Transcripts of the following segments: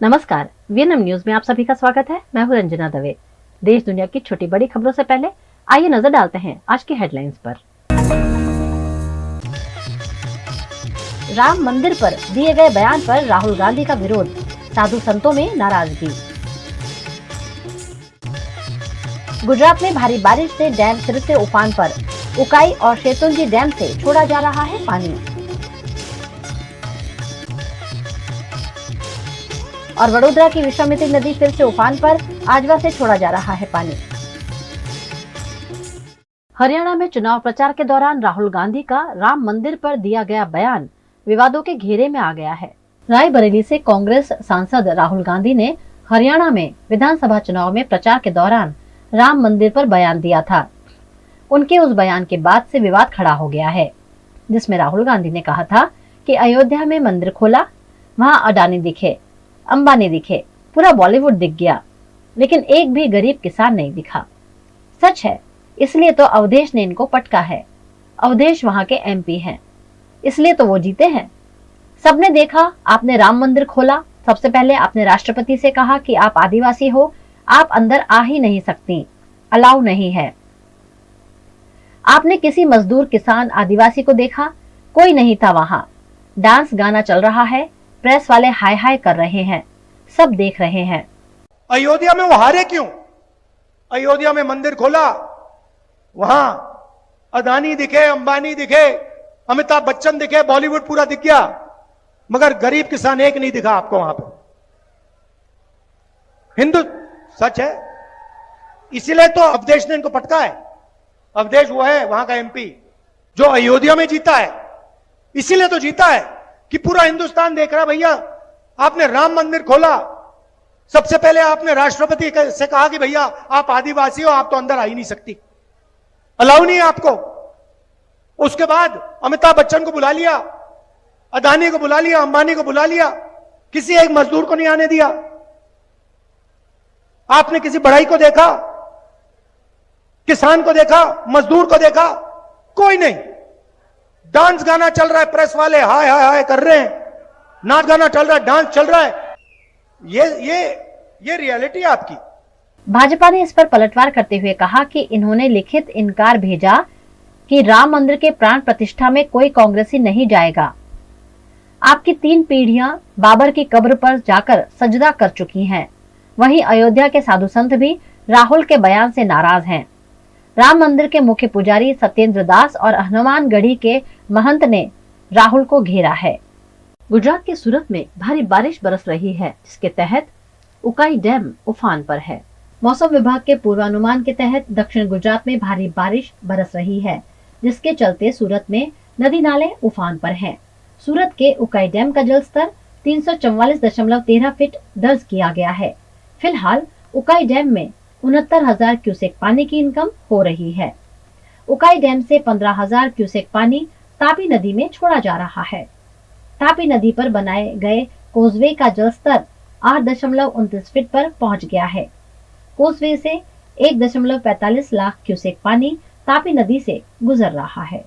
नमस्कार, VNM news में आप सभी का स्वागत है। मैं हूं रंजना दवे। देश दुनिया की छोटी बड़ी खबरों से पहले आइए नजर डालते हैं आज की हेडलाइंस पर। राम मंदिर पर दिए गए बयान पर राहुल गांधी का विरोध, साधु संतों में नाराजगी। गुजरात में भारी बारिश से डैम फिर से उफान पर, उकाई और शेतुंजी डैम से छोड़ा जा रहा है पानी। और वडोदरा की विश्वामित्री नदी फिर से उफान पर, आजवा से छोड़ा जा रहा है पानी। हरियाणा में चुनाव प्रचार के दौरान राहुल गांधी का राम मंदिर पर दिया गया बयान विवादों के घेरे में आ गया है। रायबरेली से कांग्रेस सांसद राहुल गांधी ने हरियाणा में विधानसभा चुनाव में प्रचार के दौरान राम मंदिर पर बयान दिया था। उनके उस बयान के बाद से विवाद खड़ा हो गया है, जिसमें राहुल गांधी ने कहा था कि अयोध्या में मंदिर खोला, वहां अडानी दिखे, अंबानी दिखे, पूरा बॉलीवुड दिख गया, लेकिन एक भी गरीब किसान नहीं दिखा। सच है, इसलिए तो अवधेश ने इनको पटका है। अवधेश वहां के एमपी हैं, इसलिए तो वो जीते हैं। सबने देखा, आपने राम मंदिर खोला, सबसे पहले आपने राष्ट्रपति से कहा कि आप आदिवासी हो, आप अंदर आ ही नहीं सकती, अलाउ नहीं है। आपने किसी मजदूर, किसान, आदिवासी को देखा? कोई नहीं था वहां। डांस गाना चल रहा है, प्रेस वाले हाय हाय कर रहे हैं, सब देख रहे हैं। अयोध्या में वो हारे क्यों? अयोध्या में मंदिर खोला, वहां अदानी दिखे, अंबानी दिखे, अमिताभ बच्चन दिखे, बॉलीवुड पूरा दिख गया, मगर गरीब किसान एक नहीं दिखा आपको वहां पे। हिंदू सच है, इसीलिए तो अवधेश ने इनको पटका है। अवधेश वो है वहां का एमपी जो अयोध्या में जीता है, इसीलिए तो जीता है कि पूरा हिंदुस्तान देख रहा। भैया आपने राम मंदिर खोला, सबसे पहले आपने राष्ट्रपति से कहा कि भैया आप आदिवासी हो, आप तो अंदर आ ही नहीं सकती, अलाउ नहीं है आपको। उसके बाद अमिताभ बच्चन को बुला लिया, अदानी को बुला लिया, अंबानी को बुला लिया, किसी एक मजदूर को नहीं आने दिया। आपने किसी बढ़ई को देखा, किसान को देखा, मजदूर को देखा? कोई नहीं। डांस गाना चल रहा है, प्रेस वाले हाय हाय हाय कर रहे हैं, नाच गाना चल रहा है, डांस चल रहा है। ये रियलिटी है आपकी। भाजपा ने इस पर पलटवार करते हुए कहा कि इन्होंने लिखित इनकार भेजा कि राम मंदिर के प्राण प्रतिष्ठा में कोई कांग्रेसी नहीं जाएगा। आपकी 3 पीढ़ियां बाबर की कब्र पर जाकर सजदा कर चुकी हैं। वहीं अयोध्या के साधु संत भी राहुल के बयान से नाराज हैं। राम मंदिर के मुख्य पुजारी सत्येंद्र दास और हनुमानगढ़ी के महंत ने राहुल को घेरा है। गुजरात के सूरत में भारी बारिश बरस रही है, जिसके तहत उकाई डैम उफान पर है। मौसम विभाग के पूर्वानुमान के तहत दक्षिण गुजरात में भारी बारिश बरस रही है, जिसके चलते सूरत में नदी नाले उफान पर हैं। सूरत के उकाई डैम का जलस्तर 344.13 फीट दर्ज किया गया है। फिलहाल उकाई डैम में 69,000 क्यूसेक पानी की इनकम हो रही है। उकाई डैम से 15,000 क्यूसेक पानी तापी नदी में छोड़ा जा रहा है। तापी नदी पर बनाए गए कोसवे का जलस्तर 8.29 फीट पर पहुंच गया है। कोसवे से 1.45 लाख क्यूसेक पानी तापी नदी से गुजर रहा है।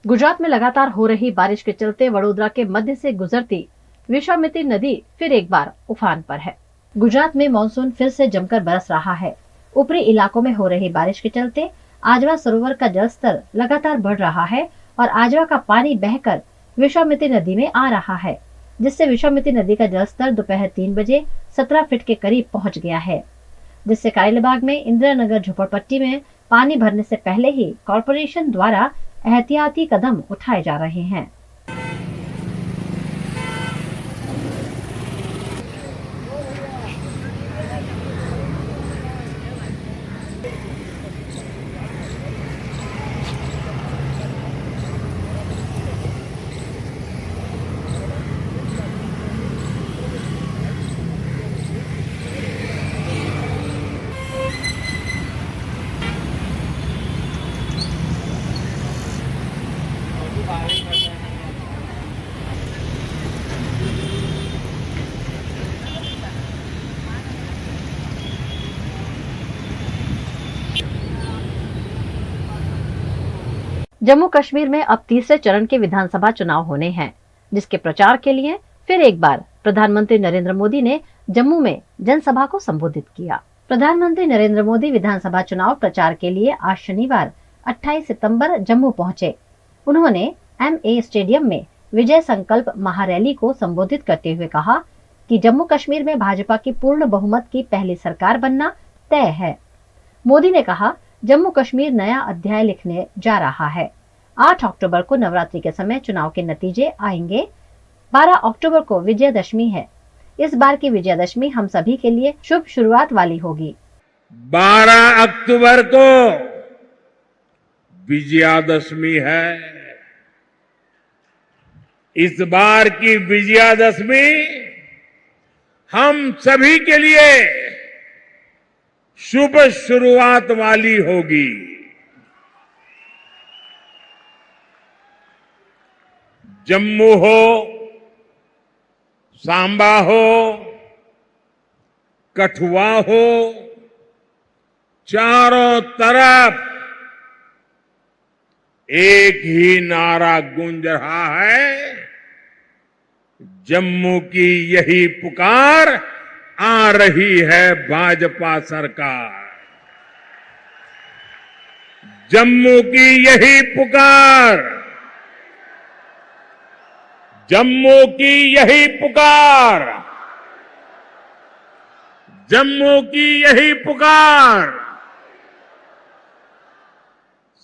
गुजरात में लगातार हो रही बारिश के चलते वडोदरा के मध्य से गुजरती विश्वामित्री नदी फिर एक बार उफान पर है। गुजरात में मानसून फिर से जमकर बरस रहा है। ऊपरी इलाकों में हो रही बारिश के चलते आजवा सरोवर का जलस्तर लगातार बढ़ रहा है और आजवा का पानी बहकर विश्वामित्री नदी में आ रहा है, जिससे विश्वामित्री नदी का जलस्तर दोपहर 3 बजे 17 फीट के करीब पहुंच गया है, जिससे कारेलीबाग में इंदिरा नगर झोपड़पट्टी में पानी भरने से पहले ही कॉरपोरेशन द्वारा एहतियाती कदम उठाए जा रहे हैं। जम्मू कश्मीर में अब तीसरे चरण के विधानसभा चुनाव होने हैं, जिसके प्रचार के लिए फिर एक बार प्रधानमंत्री नरेंद्र मोदी ने जम्मू में जनसभा को संबोधित किया। प्रधानमंत्री नरेंद्र मोदी विधानसभा चुनाव प्रचार के लिए आज शनिवार 28 सितंबर जम्मू पहुंचे। उन्होंने MA स्टेडियम में विजय संकल्प महारैली को संबोधित करते हुए कहा कि जम्मू कश्मीर में भाजपा की पूर्ण बहुमत की पहली सरकार बनना तय है। मोदी ने कहा, जम्मू कश्मीर नया अध्याय लिखने जा रहा है। 8 अक्टूबर को नवरात्रि के समय चुनाव के नतीजे आएंगे। 12 अक्टूबर को विजयदशमी है। इस बार की विजयदशमी हम सभी के लिए शुभ शुरुआत वाली होगी। 12 अक्टूबर को विजयादशमी है। इस बार की विजयादशमी हम सभी के लिए शुभ शुरुआत वाली होगी। जम्मू हो, सांबा हो, कठुआ हो, चारों तरफ एक ही नारा गूंज रहा है, जम्मू की यही पुकार, आ रही है भाजपा सरकार। जम्मू की यही पुकार, जम्मू की यही पुकार, जम्मू की यही पुकार।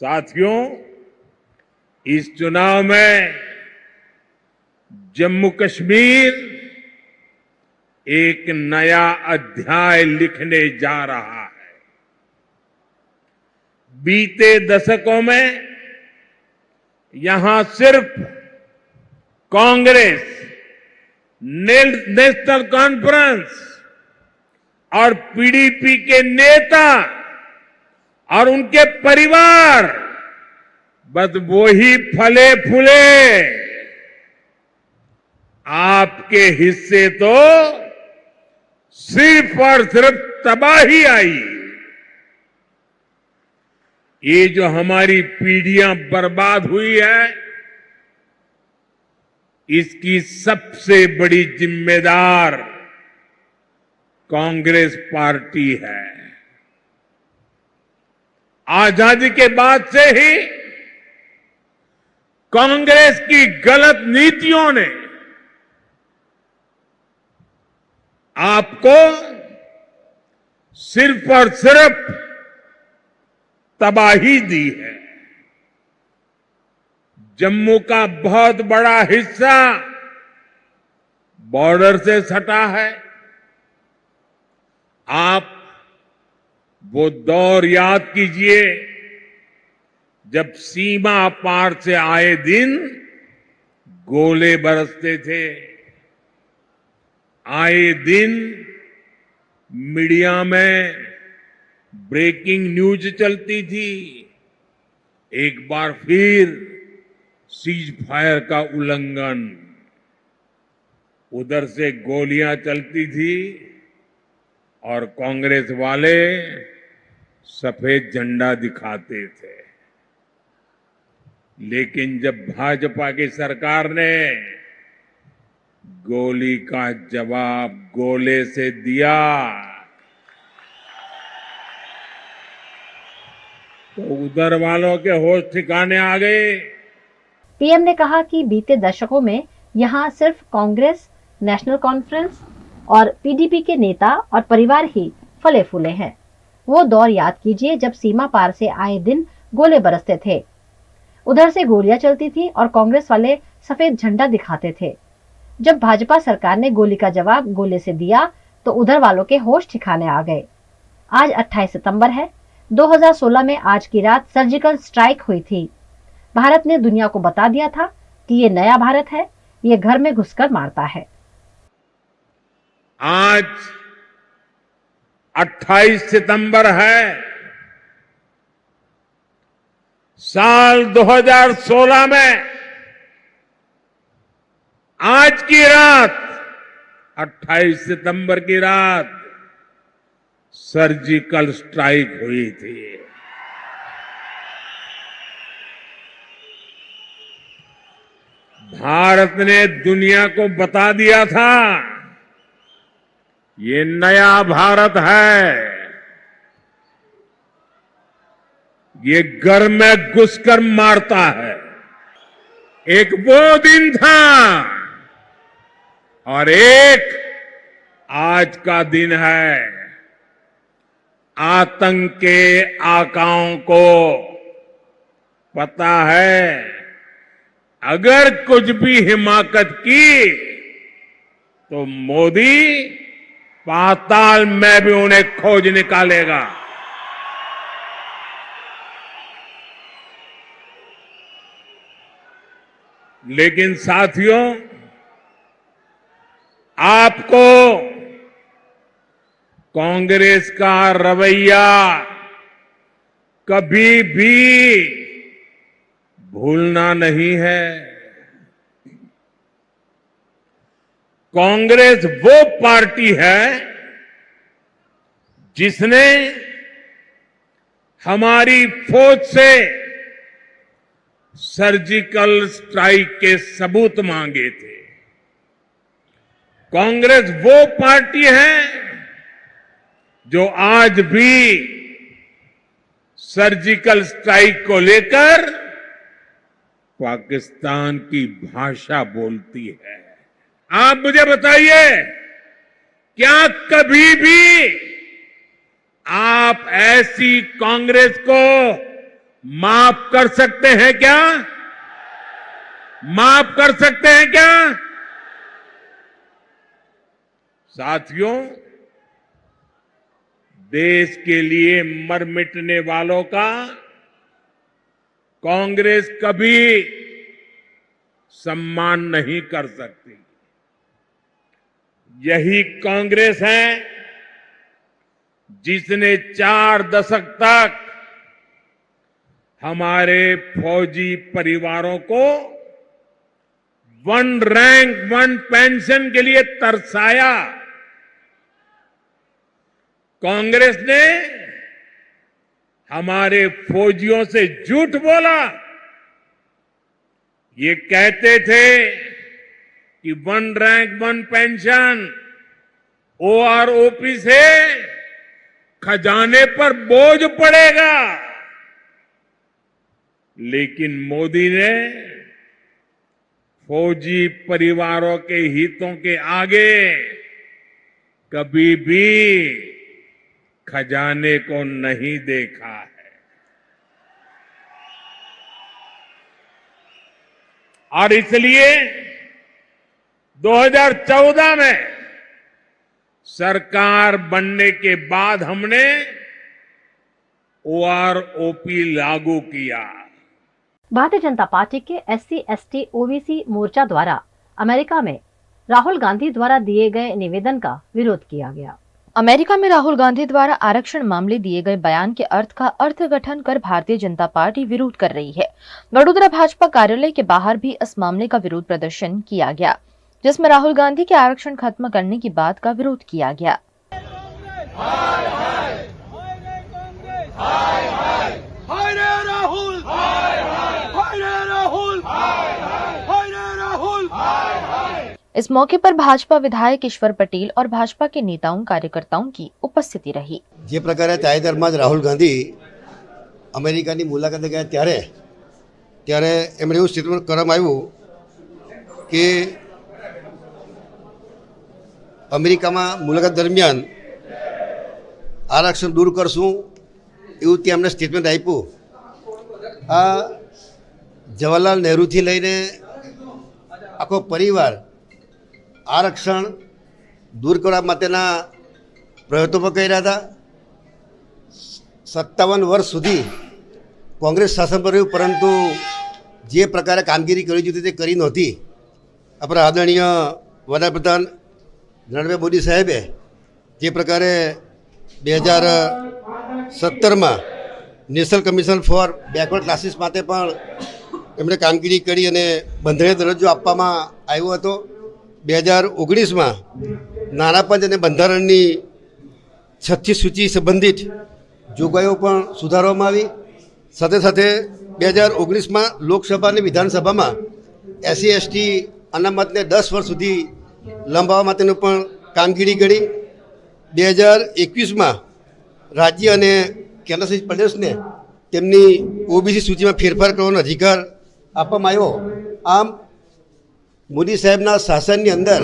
साथियों, इस चुनाव में जम्मू कश्मीर एक नया अध्याय लिखने जा रहा है। बीते दशकों में यहां सिर्फ कांग्रेस, नेशनल कॉन्फ्रेंस और PDP के नेता और उनके परिवार बस वो ही फले फूले। आपके हिस्से तो सिर्फ और सिर्फ तबाही आई। ये जो हमारी पीढ़ियां बर्बाद हुई है, इसकी सबसे बड़ी जिम्मेदार कांग्रेस पार्टी है। आजादी के बाद से ही कांग्रेस की गलत नीतियों ने आपको सिर्फ और सिर्फ तबाही दी है। जम्मू का बहुत बड़ा हिस्सा बॉर्डर से सटा है। आप वो दौर याद कीजिए जब सीमा पार से आए दिन गोले बरसते थे। आए दिन मीडिया में ब्रेकिंग न्यूज चलती थी। एक बार फिर सीज फायर का उल्लंघन, उधर से गोलियां चलती थी और कांग्रेस वाले सफेद झंडा दिखाते थे। लेकिन जब भाजपा की सरकार ने गोली का जवाब गोले से दिया तो उधर वालों के होश ठिकाने आ गए। पीएम ने कहा कि बीते दशकों में यहां सिर्फ कांग्रेस, नेशनल कॉन्फ्रेंस और PDP के नेता और परिवार ही फले फूले हैं। वो दौर याद कीजिए जब सीमा पार से आए दिन गोले बरसते थे, उधर से गोलियां चलती थी और कांग्रेस वाले सफेद झंडा दिखाते थे। जब भाजपा सरकार ने गोली का जवाब गोले से दिया तो उधर वालों के होश ठिकाने आ गए। आज 28 सितंबर है। 2016 में आज की रात सर्जिकल स्ट्राइक हुई थी। भारत ने दुनिया को बता दिया था कि ये नया भारत है, ये घर में घुसकर मारता है। आज 28 सितंबर है। साल 2016 में आज की रात 28 सितंबर की रात सर्जिकल स्ट्राइक हुई थी। भारत ने दुनिया को बता दिया था ये नया भारत है, ये घर में घुसकर मारता है। एक वो दिन था और एक आज का दिन है। आतंक के आकाओं को पता है अगर कुछ भी हिमाकत की तो मोदी पाताल में भी उन्हें खोज निकालेगा। लेकिन साथियों, आपको कांग्रेस का रवैया कभी भी भूलना नहीं है। कांग्रेस वो पार्टी है जिसने हमारी फौज से सर्जिकल स्ट्राइक के सबूत मांगे थे। कांग्रेस वो पार्टी है जो आज भी सर्जिकल स्ट्राइक को लेकर पाकिस्तान की भाषा बोलती है। आप मुझे बताइए, क्या कभी भी आप ऐसी कांग्रेस को माफ कर सकते हैं क्या? माफ कर सकते हैं क्या? साथियों, देश के लिए मर मिटने वालों का कांग्रेस कभी सम्मान नहीं कर सकती। यही कांग्रेस है जिसने 4 दशक तक हमारे फौजी परिवारों को 1 रैंक 1 पेंशन के लिए तरसाया। कांग्रेस ने हमारे फौजियों से झूठ बोला। ये कहते थे कि 1 रैंक 1 पेंशन ओआरओपी से खजाने पर बोझ पड़ेगा, लेकिन मोदी ने फौजी परिवारों के हितों के आगे कभी भी खजाने को नहीं देखा है। और इसलिए 2014 में सरकार बनने के बाद हमने ओआरओपी लागू किया। भारतीय जनता पार्टी के SC/ST OBC मोर्चा द्वारा अमेरिका में राहुल गांधी द्वारा दिए गए निवेदन का विरोध किया गया। अमेरिका में राहुल गांधी द्वारा आरक्षण मामले दिए गए बयान के अर्थ का अर्थघटन कर भारतीय जनता पार्टी विरोध कर रही है। वडोदरा भाजपा कार्यालय के बाहर भी इस मामले का विरोध प्रदर्शन किया गया, जिसमें राहुल गांधी के आरक्षण खत्म करने की बात का विरोध किया गया। इस मौके पर भाजपा विधायक ईश्वर पटेल और भाजपा के नेताओं कार्यकर्ताओं की उपस्थिति रही। જે પ્રકારે તાજેતરમાં જ રાહુલ ગાંધી અમેરિકાની મુલાકાતે ગયા ત્યારે એમણે એવું સ્ટેટમેન્ટ કરવામાં આવ્યું કે અમેરિકામાં મુલાકાત દરમિયાન આરક્ષણ દૂર કરશું એવું ત્યાં એમણે સ્ટેટમેન્ટ આપ્યું। આ જવાહરલાલ નહેરુથી લઈને આખો પરિવાર આરક્ષણ દૂર કરવા માટેના પ્રયત્નો પણ કરી રહ્યા હતા। 57 વર્ષ સુધી કોંગ્રેસ શાસન પર રહ્યું, પરંતુ જે પ્રકારે કામગીરી કરવી જોઈતી તે કરી નહોતી। આપણા આદરણીય વડાપ્રધાન નરેન્દ્ર મોદી સાહેબે જે પ્રકારે 2017માં national commission for backward classes માટે પણ એમણે કામગીરી કરી અને બંધારણીય દરજ્જો આપવામાં આવ્યો હતો। 2019માં નાણાં પંચ અને બંધારણની 6ઠ્ઠી સૂચિ સંબંધિત જોગવાઈઓ પણ સુધારવામાં આવી। સાથે સાથે 2019માં લોકસભા અને વિધાનસભામાં SC/ST અનામતને 10 વર્ષ સુધી લંબાવવા માટેનું પણ કામગીરી કરી. 2021માં રાજ્ય અને કેન્દ્રશાસિત પ્રદેશને તેમની OBC સૂચિમાં ફેરફાર કરવાનો અધિકાર આપવામાં આવ્યો. આમ મોદી સાહેબના શાસનની અંદર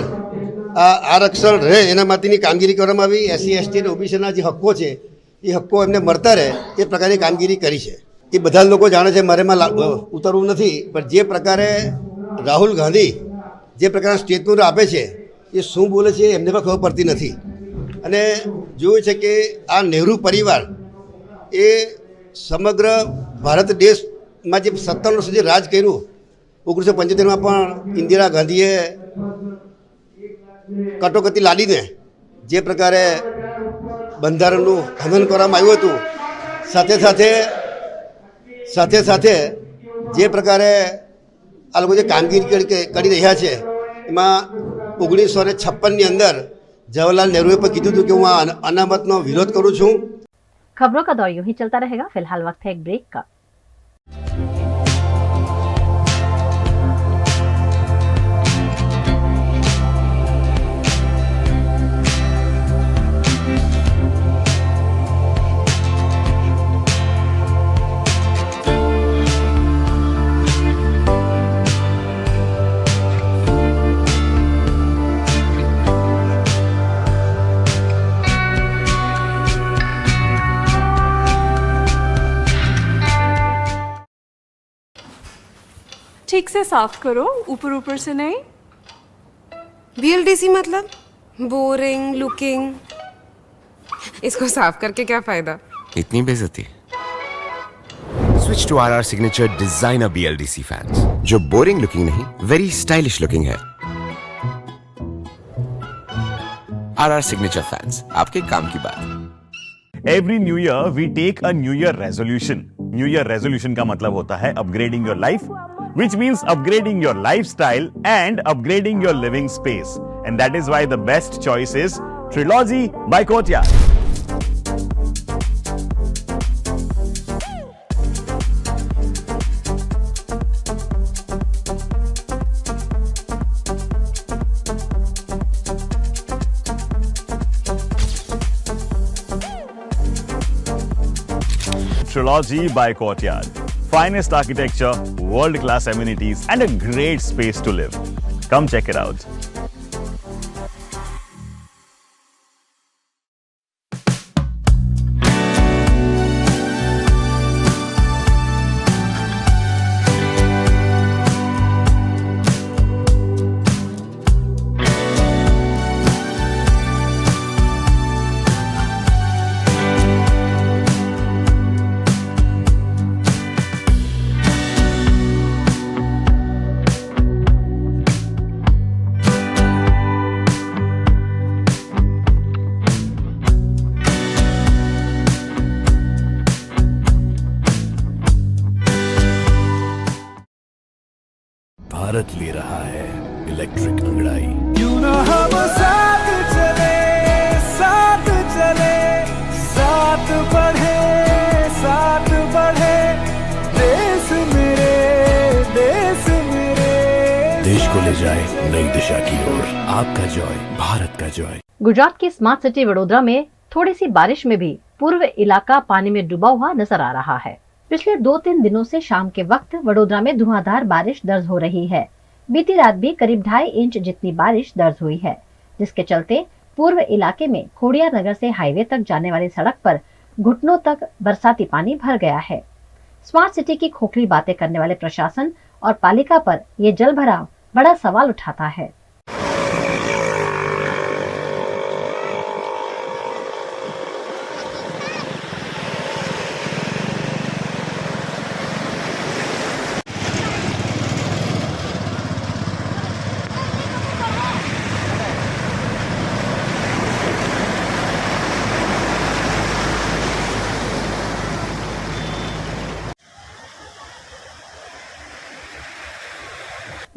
આ આરક્ષણ રહે એના માટેની કામગીરી કરવામાં આવી. SC/ST અને OBCના જે હક્કો છે એ હક્કો એમને મળતા રહે એ પ્રકારની કામગીરી કરી છે. એ બધા લોકો જાણે છે, મારે એમાં ઉતરવું નથી. પણ જે પ્રકારે રાહુલ ગાંધી જે પ્રકારના સ્ટેટમેન્ટ આપે છે એ શું બોલે છે એમને પણ ખબર પડતી નથી. અને જોયું છે કે આ નહેરુ પરિવાર એ સમગ્ર ભારત દેશમાં જે 57 વર્ષ સુધી રાજ કર્યું, 1975માં પણ ઇન્દિરા ગાંધીએ કટોકટી લાદીને જે પ્રકારે બંધારણનું હનન કરવામાં આવ્યું હતું, સાથે સાથે જે પ્રકારે આ લોકો જે કામગીરી કરી રહ્યા છે એમાં 1956ની અંદર जवाहरलाल नेहरू पर कीधु હતું કે હું આ અનામતનો વિરોધ કરું છું. खबरों का दौर यूं ही चलता रहेगा। फिलहाल वक्त है एक ब्रेक का। ठीक से साफ करो, ऊपर ऊपर से नहीं। BLDC मतलब बोरिंग लुकिंग, इसको साफ करके क्या फायदा? इतनी बेइज्जती। Switch to RR signature designer BLDC fans, जो बोरिंग लुकिंग नहीं, वेरी स्टाइलिश लुकिंग है। RR सिग्नेचर फैंस, आपके काम की बात। Every new year we take a new year resolution. New year resolution का मतलब होता है upgrading your life, which means upgrading your lifestyle and upgrading your living space. And that is why the best choice is Trilogy by Courtyard. Trilogy by Courtyard. Finest architecture, world-class amenities, and a great space to live. Come check it out. Bharat ले रहा है electric अंगड़ाई। क्यों ना हम साथ चले, साथ चले, साथ बढ़े, साथ बढ़े, देश मेरे, देश मेरे। देश को ले जाए नई दिशा की ओर, आपका जॉय, भारत का जॉय। गुजरात की स्मार्ट सिटी वडोदरा में थोड़ी सी बारिश में भी पूर्व इलाका पानी में डूबा हुआ नजर आ रहा है। पिछले 2-3 दिनों से शाम के वक्त वडोदरा में धुआंधार बारिश दर्ज हो रही है। बीती रात भी करीब 2.5 इंच जितनी बारिश दर्ज हुई है, जिसके चलते पूर्व इलाके में खोड़ियार नगर से हाईवे तक जाने वाली सड़क पर घुटनों तक बरसाती पानी भर गया है। स्मार्ट सिटी की खोखली बातें करने वाले प्रशासन और पालिका पर ये जल भराव बड़ा सवाल उठाता है।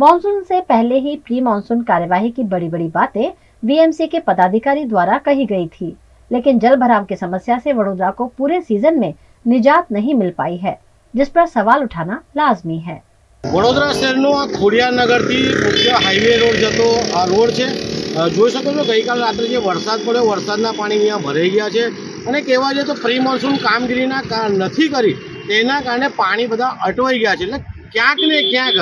मॉनसून से पहले ही प्री मॉनसून कार्यवाही की बड़ी बड़ी बातें VMC के पदाधिकारी द्वारा कही गई थी, लेकिन जल भराव की समस्या से वडोदरा को पूरे सीजन में निजात नहीं मिल पाई है, जिस पर सवाल उठाना लाजमी है। વડોદરા શહેરનો આ ખોડિયારનગરથી મુખ્ય હાઈવે રોડ જતો આ રોડ છે. જોઈ શકો છો ગઈકાલ રાત્રે જે વરસાદ પડ્યો, વરસાદના પાણી અહીંયા ભરાઈ ગયા છે અને કહેવા જાય તો પ્રી મોન્સૂન કામગીરીના નથી કરી તેના કારણે પાણી બધા અટવાઈ ગયા છે. એટલે ક્યાંક ને ક્યાંક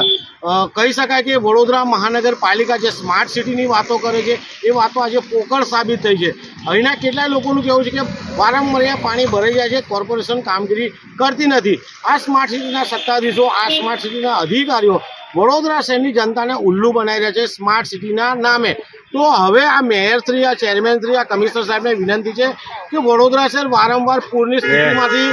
કહી શકાય કે વડોદરા મહાનગરપાલિકા જે સ્માર્ટ સિટીની વાતો કરે છે એ વાતો આજે પોકળ સાબિત થઈ છે. અહીંના કેટલાય લોકોનું કહેવું છે કે વારંવાર અહીંયા પાણી ભરાઈ જાય છે, કોર્પોરેશન કામગીરી કરતી નથી. આ સ્માર્ટ સિટીના સત્તાધીશો, આ સ્માર્ટ સિટીના અધિકારીઓ વડોદરા શહેરની જનતાને ઉલ્લુ બનાવી રહ્યા છે સ્માર્ટ સિટીના નામે. તો હવે આ મેયરશ્રી, આ ચેરમેનશ્રી, આ કમિશનર સાહેબને વિનંતી છે કે વડોદરા શહેર વારંવાર પૂરની સ્થિતિમાંથી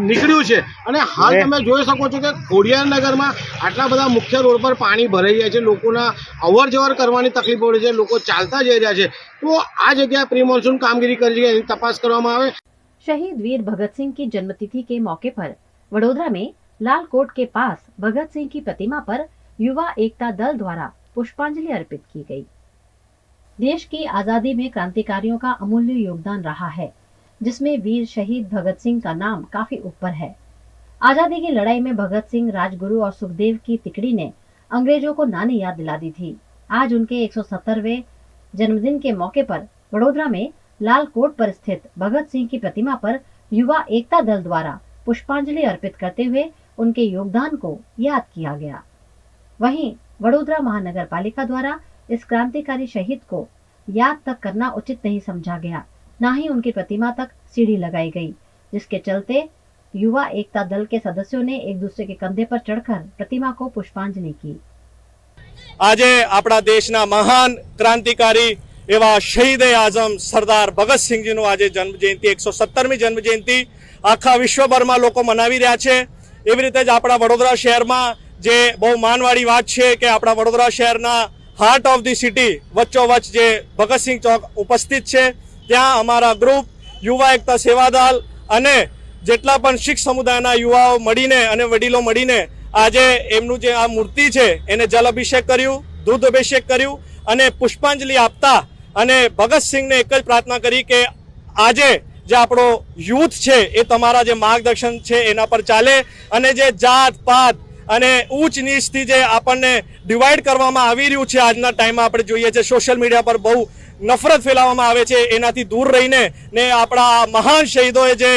નીકળ્યું છે અને હાલ તમે જોઈ શકો છો કે ખોડિયારનગરમાં આટલા બધા મુખ્ય રોડ પર પાણી ભરાઈ જાય છે, લોકોના અવર જવર કરવાની તકલીફ પડે છે, લોકો ચાલતા જઈ રહ્યા છે. તો આ જગ્યાએ પ્રી મોન્सून કામગીરી કરી છે, એની તપાસ કરવામાં આવે. शहीद वीर भगत सिंह की जन्मतिथि के मौके पर वडोदरा में लाल कोट के पास भगत सिंह की प्रतिमा पर युवा एकता दल द्वारा पुष्पांजलि अर्पित की गई. देश की आजादी में क्रांतिकारियों का अमूल्य योगदान रहा है, जिसमें वीर शहीद भगत सिंह का नाम काफी ऊपर है. आजादी की लड़ाई में भगत सिंह, राजगुरु और सुखदेव की तिकड़ी ने अंग्रेजों को नानी याद दिला दी थी. आज उनके 170वें जन्मदिन के मौके पर वडोदरा में लाल कोट पर स्थित भगत सिंह की प्रतिमा पर युवा एकता दल द्वारा पुष्पांजलि अर्पित करते हुए उनके योगदान को याद किया गया. वहीं वडोदरा महानगर पालिका द्वारा इस क्रांतिकारी शहीद को याद तक करना उचित नहीं समझा गया, न ही उनकी प्रतिमा तक सीढ़ी लगाई गई, जिसके चलते युवा एकता दल के सदस्यों ने एक दूसरे के कंधे पर चढ़कर प्रतिमा को पुष्पांजलि की. આજે આપણા દેશના મહાન ક્રાંતિકારી એવા શહીદ આઝમ સરદાર ભગતસિંહજીનું આજે જન્મ જયંતિ 117મી જન્મ જયંતિ આખા વિશ્વભરમાં લોકો મનાવી રહ્યા છે. એવી રીતે જ આપણા વડોદરા શહેરમાં જે બહુ માનવાળી વાત છે કે આપણા વડોદરા શહેરના હાર્ટ ઓફ ધી સિટી વચ્ચોવચ્ચ જે ભગતસિંહ ચોક ઉપસ્થિત છે, ત્યાં અમારા ગ્રુપ યુવા એકતા સેવાદળ અને જેટલા પણ શીખ સમુદાયના યુવાઓ મળીને અને વડીલો મળીને આજે એમનું જે આ મૂર્તિ છે એને જલ અભિષેક કર્યું, દૂધ અભિષેક કર્યું અને પુષ્પાંજલિ આપતા અને ભગતસિંહને એક જ પ્રાર્થના કરી કે આજે જે આપણો યુથ છે એ તમારા જે માર્ગદર્શન છે એના પર ચાલે અને જે જાત પાત અને ઊંચ નીચથી જે આપણને ડિવાઈડ કરવામાં આવી રહ્યું છે આજના ટાઈમમાં આપણે જોઈએ છે, સોશિયલ મીડિયા પર બહુ નફરત ફેલાવવામાં આવે છે, એનાથી દૂર રહીને ને આપણા મહાન શહીદોએ જે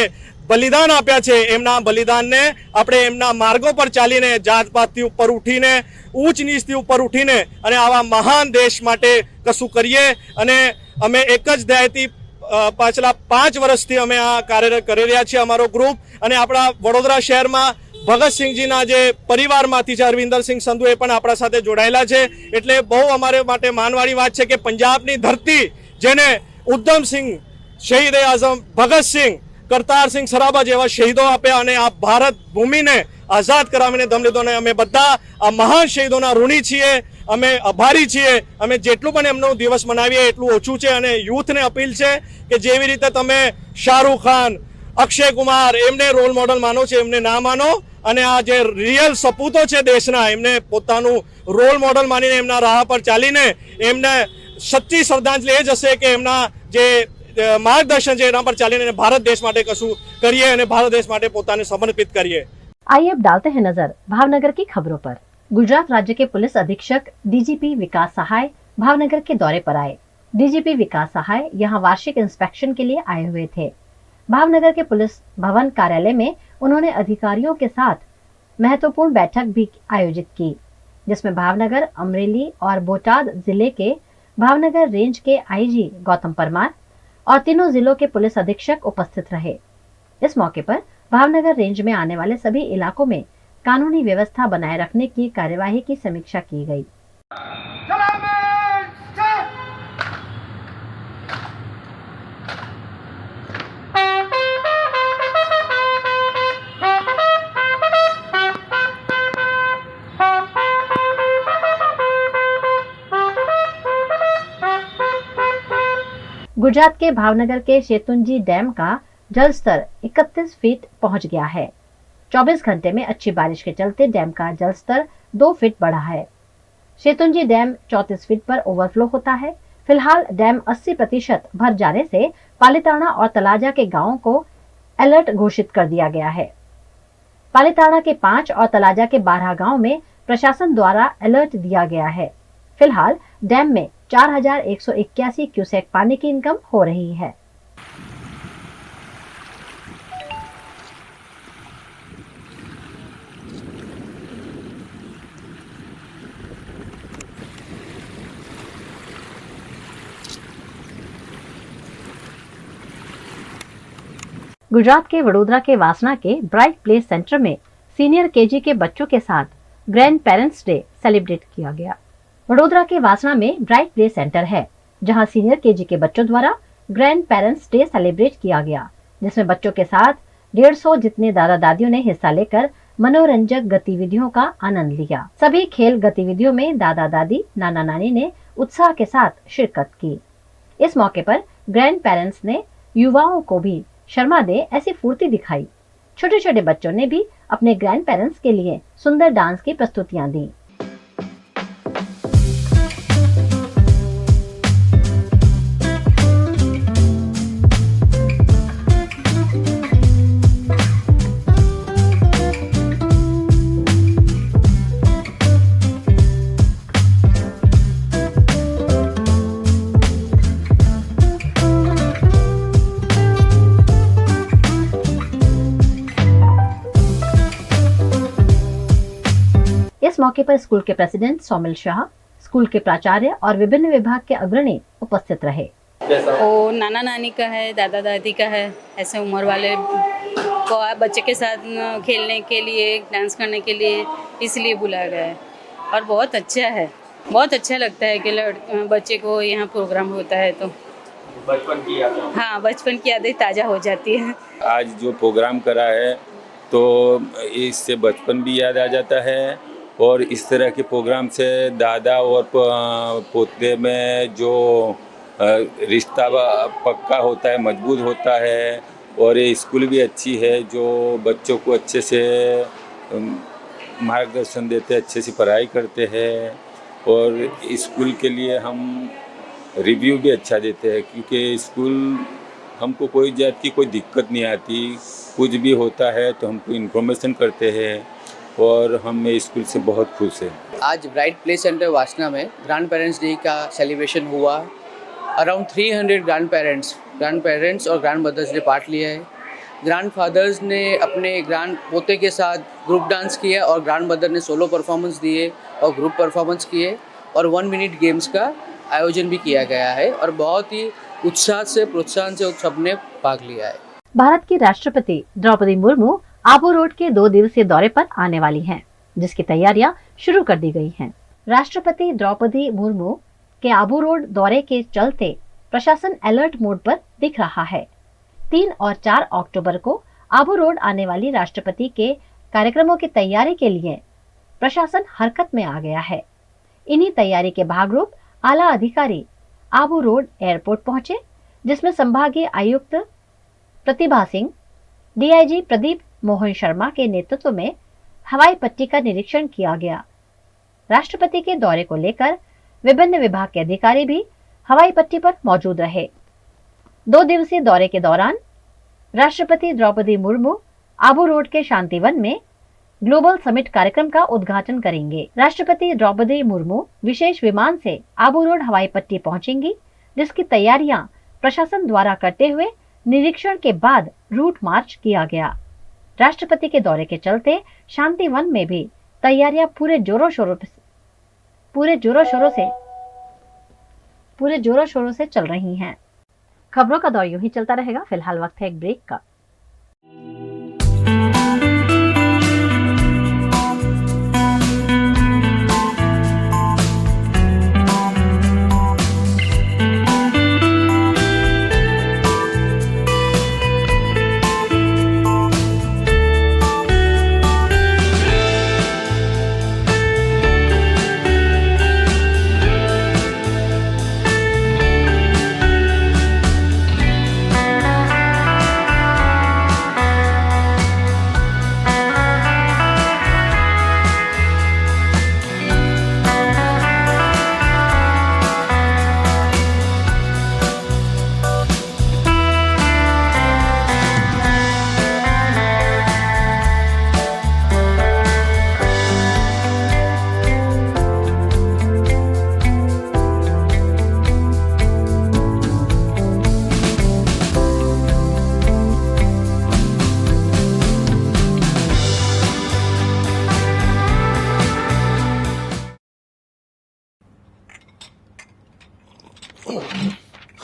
બલિદાન આપ્યા છે એમના બલિદાનને આપણે એમના માર્ગો પર ચાલીને જાતપાતથી ઉપર ઉઠીને, ઊંચ નીચથી ઉપર ઉઠીને અને આવા મહાન દેશ માટે કશું કરીએ. અને અમે એક જ ધ્યેયથી પાછલા 5 વર્ષથી અમે આ કાર્ય કરી રહ્યા છીએ અમારો ગ્રુપ. અને આપણા વડોદરા શહેરમાં ભગતસિંહજીના જે પરિવારમાંથી છે અરવિંદરસિંહ સંધુ એ પણ આપણા સાથે જોડાયેલા છે. એટલે બહુ અમારે માટે માનવાળી વાત છે કે પંજાબની ધરતી જેને ઉધમસિંહ, શહીદ આઝમ ભગતસિંહ, કરતાર સિંહ સરાબા જેવા શહીદો આપ્યા અને આ ભારત ભૂમિને આઝાદ કરાવીને દમ લીધો ને અમે બધા આ મહાન શહીદોના ઋણી છીએ, અમે આભારી છીએ. અમે જેટલું પણ એમનો દિવસ મનાવીએ એટલું ઓછું છે. અને યુથને અપીલ છે કે જેવી રીતે તમે શાહરૂખ ખાન, અક્ષય કુમાર એમને રોલ મોડલ માનો છો, એમને ના માનો અને આ જે રિયલ સપૂતો છે દેશના એમને પોતાનું રોલ મોડલ માનીને એમના રાહ પર ચાલીને એમને સચ્ચી શ્રદ્ધાંજલિ એ જ હશે કે એમના જે मार्गदर्शन છે એના પર ચાલીને ભારત દેશ માટે કશું કરીએ અને ભારત દેશ માટે પોતાને સમર્પિત કરીએ. आइए अब डालते हैं नजर भावनगर की खबरों पर. गुजरात राज्य के पुलिस अधीक्षक डीजीपी विकास सहाय भावनगर के दौरे पर आए. डीजीपी विकास सहाय यहां वार्षिक इंस्पेक्शन के लिए आए हुए थे. भावनगर के पुलिस भवन कार्यालय में उन्होंने अधिकारियों के साथ महत्वपूर्ण बैठक भी आयोजित की, जिसमें भावनगर, अमरेली और बोटाद जिले के भावनगर रेंज के आईजी गौतम परमार और तीनों जिलों के पुलिस अधीक्षक उपस्थित रहे. इस मौके पर भावनगर रेंज में आने वाले सभी इलाकों में कानूनी व्यवस्था बनाए रखने की कार्यवाही की समीक्षा की गई. गुजरात के भावनगर के शेतुंजी डैम का जल स्तर 31 फीट पहुंच गया है. 24 घंटे में अच्छी बारिश के चलते डैम का जल स्तर 2 फीट बढ़ा है. शेतुंजी डैम 34 फीट पर ओवरफ्लो होता है. फिलहाल डैम 80% भर जाने से पालीताना और तलाजा के गांवों को अलर्ट घोषित कर दिया गया है. पालीताना के 5 और तलाजा के 12 गांव में प्रशासन द्वारा अलर्ट दिया गया है। फिलहाल डैम में 4181 क्यूसेक पानी की इनकम हो रही है। गुजरात के वडोदरा के वासना के ब्राइट प्ले सेंटर में सीनियर केजी के बच्चों के साथ ग्रैंड पेरेंट्स डे सेलिब्रेट किया गया। वडोदरा के वासना में ब्राइट प्ले सेंटर है, जहां सीनियर केजी के बच्चों द्वारा ग्रैंड पेरेंट्स डे सेलिब्रेट किया गया, जिसमें बच्चों के साथ 150 जितने दादा दादियों ने हिस्सा लेकर मनोरंजक गतिविधियों का आनंद लिया। सभी खेल गतिविधियों में दादा दादी नाना नानी ने उत्साह के साथ शिरकत की। इस मौके पर ग्रैंड पेरेंट्स ने युवाओं को भी शर्मा दे ऐसी फुर्ती दिखाई। छोटे छोटे बच्चों ने भी अपने ग्रैंड पेरेंट्स के लिए सुंदर डांस की प्रस्तुतियां दी। इस मौके पर स्कूल के प्रेसिडेंट सौमिल शाह, स्कूल के प्राचार्य और विभिन्न विभाग के अग्रणी उपस्थित रहे। वो नाना नानी का है, दादा दादी का है, ऐसे उम्र वाले को बच्चे के साथ खेलने के लिए, डांस करने के लिए इसलिए बुलाया गया है और बहुत अच्छा है। बहुत अच्छा लगता है कि बच्चे को यहाँ प्रोग्राम होता है तो बचपन की यादें, हाँ, बचपन की यादें ताज़ा हो जाती है। आज जो प्रोग्राम करा है तो इससे बचपन भी याद आ जाता है और इस तरह के प्रोग्राम से दादा और पोते में जो रिश्ता पक्का होता है, मजबूत होता है। और ये स्कूल भी अच्छी है जो बच्चों को अच्छे से मार्गदर्शन देते हैं, अच्छे से पढ़ाई करते हैं और स्कूल के लिए हम रिव्यू भी अच्छा देते हैं क्योंकि स्कूल हमको कोई जात की कोई दिक्कत नहीं आती। कुछ भी होता है तो हमको इन्फॉर्मेशन करते हैं और हम स्कूल से बहुत खुश हैं। आज ब्राइट प्ले सेंटर वासना में ग्रैंड पेरेंट्स डे का सेलिब्रेशन हुआ। अराउंड 300 ग्रैंड पेरेंट्स और ग्रैंड मदर्स ने पार्ट लिया है। ग्रैंड फादर्स ने अपने ग्रैंड पोते के साथ ग्रुप डांस किया और ग्रैंड मदर ने सोलो परफॉर्मेंस दिए और ग्रुप परफॉर्मेंस किए और 1 मिनट गेम्स का आयोजन भी किया गया है और बहुत ही उत्साह से प्रोत्साहन से सबने भाग लिया है। भारत की राष्ट्रपति द्रौपदी मुर्मू आबू रोड के 2 दिवसीय दौरे पर आने वाली हैं, जिसकी तैयारियां शुरू कर दी गई हैं। राष्ट्रपति द्रौपदी मुर्मू के आबू रोड दौरे के चलते प्रशासन अलर्ट मोड पर दिख रहा है। 3 और 4 अक्टूबर को आबू रोड आने वाली राष्ट्रपति के कार्यक्रमों की तैयारी के लिए प्रशासन हरकत में आ गया है। इन्हीं तैयारी के भागरूप आला अधिकारी आबू रोड एयरपोर्ट पहुंचे, जिसमें संभागीय आयुक्त प्रतिभा सिंह, डीआईजी प्रदीप मोहन शर्मा के नेतृत्व में हवाई पट्टी का निरीक्षण किया गया। राष्ट्रपति के दौरे को लेकर विभिन्न विभाग के अधिकारी भी हवाई पट्टी पर मौजूद रहे। 2 दिवसीय दौरे के दौरान राष्ट्रपति द्रौपदी मुर्मू आबू रोड के शांतिवन में ग्लोबल समिट कार्यक्रम का उद्घाटन करेंगे। राष्ट्रपति द्रौपदी मुर्मू विशेष विमान से आबू रोड हवाई पट्टी पहुंचेंगी, जिसकी तैयारियां प्रशासन द्वारा करते हुए निरीक्षण के बाद रूट मार्च किया गया। राष्ट्रपति के दौरे के चलते शांतिवन में भी तैयारियां पूरे जोरों शोरों से चल रही हैं। खबरों का दौर यूं ही चलता रहेगा। फिलहाल वक्त है एक ब्रेक का।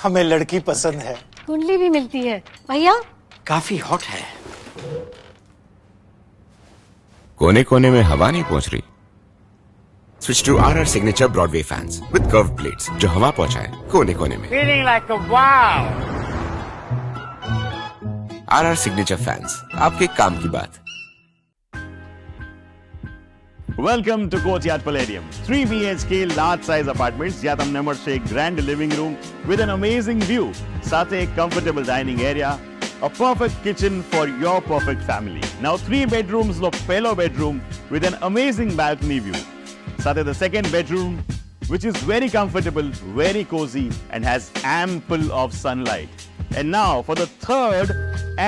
हमें लड़की पसंद है। कुंडली भी मिलती है भैया। काफी हॉट है। कोने कोने में हवा नहीं पहुंच रही? Switch to RR signature Broadway fans with curve plates जो हवा पहुंचाए कोने कोने में। Feeling like a wow. RR signature fans, आपके काम की बात। Welcome to Courtyard Palladium. 3 BHK large size apartments જ્યાં તમને મળશે એક grand living room with an amazing view, સાથે એક comfortable dining area, a perfect kitchen for your perfect family. Now 3 bedrooms નો પહેલો bedroom with an amazing balcony view. સાથે the second bedroom which is very comfortable, very cozy and has ample of sunlight. And now for the third